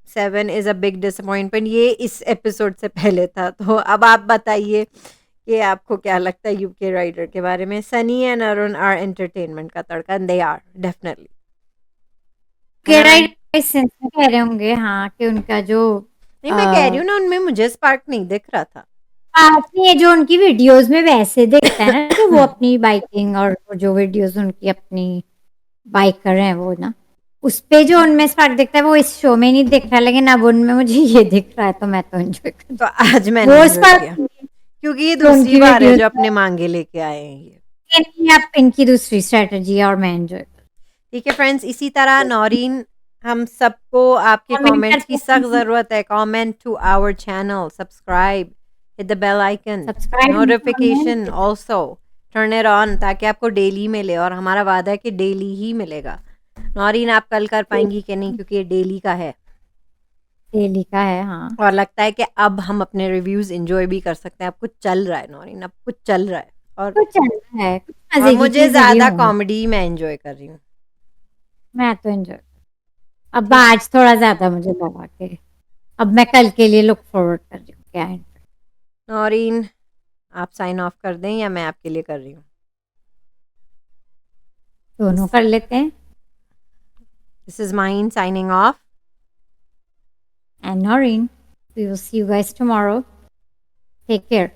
7 is a big disappointment. ये इस एपिसोड से पहले था, तो अब आप बताइए कि आपको क्या लगता है यूके राइडर के बारे में? Sunny and Arun are entertainment का तड़का, दे आर डेफिनेटली, है ना? केराई सेंस में कह रहे होंगे, हाँ, कि उनका जो नहीं, मैं कह रही हूँ ना, उनमें मुझे स्पार्क नहीं दिख रहा था। बात नहीं है, जो उनकी वीडियोस में वैसे दिखता है ना, जो वो अपनी बाइकिंग और जो वीडियोस उनकी अपनी बाइकर हैं वो ना, उस पे जो उनमें स्पार्क दिखता है वो इस शो में नहीं दिख रहा, लेकिन अब उनमें मुझे ये दिख रहा है, तो मैं तो एंजॉय कर तो आज मैंने वो एंजॉय स्पार्क किया, क्योंकि ये जो दूसरी उनकी बार है वीडियोस जो में अपने मांगे लेके आए हैं ये। आप इनकी दूसरी स्ट्रेटजी है और मैं एंजॉय ठीक है फ्रेंड्स, इसी तरह नौरीन, हम सबको आपके कमेंट कमेंट्स की करते सख्त हैं, ज़रूरत है। Comment to our channel, subscribe, hit the bell icon, subscribe notification also turn it on, ताकि आपको डेली मिले, और हमारा वादा है कि डेली ही मिलेगा। नौरीन, आप कल कर पाएंगी कि नहीं, क्योंकि ये डेली का है, डेली का है, हाँ, और लगता है कि अब हम अपने रिव्यूज़ इंजॉय भी कर सकते हैं। अब कुछ चल रहा है नौरीन, अब कुछ चल रहा है, कुछ चल रहा है, कुछ और मजे की मुझे चीजें भी ज़्यादा होंगी। कॉमेडी मैं इंजॉय कर रही हूँ। मैं तो एंजॉय, अब ठीक, आज थोड़ा ज्यादा मुझे लगा के अब मैं कल के लिए लुक फॉरवर्ड कर रही हूँ, क्या है। नौरीन, आप साइन ऑफ कर दें या मैं आपके लिए कर रही हूँ? दोनों कर लेते हैं। This is mine signing off. And Noreen, we will see you guys tomorrow. Take care.